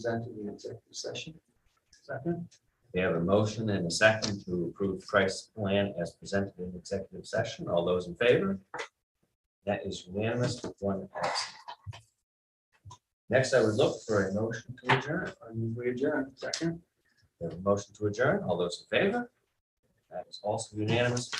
presented in executive session. Second. We have a motion and a second to approve Christ's plan as presented in executive session. All those in favor? That is unanimous with one absent. Next, I would look for a motion to adjourn. We adjourn. Second. We have a motion to adjourn. All those in favor? That is also unanimous.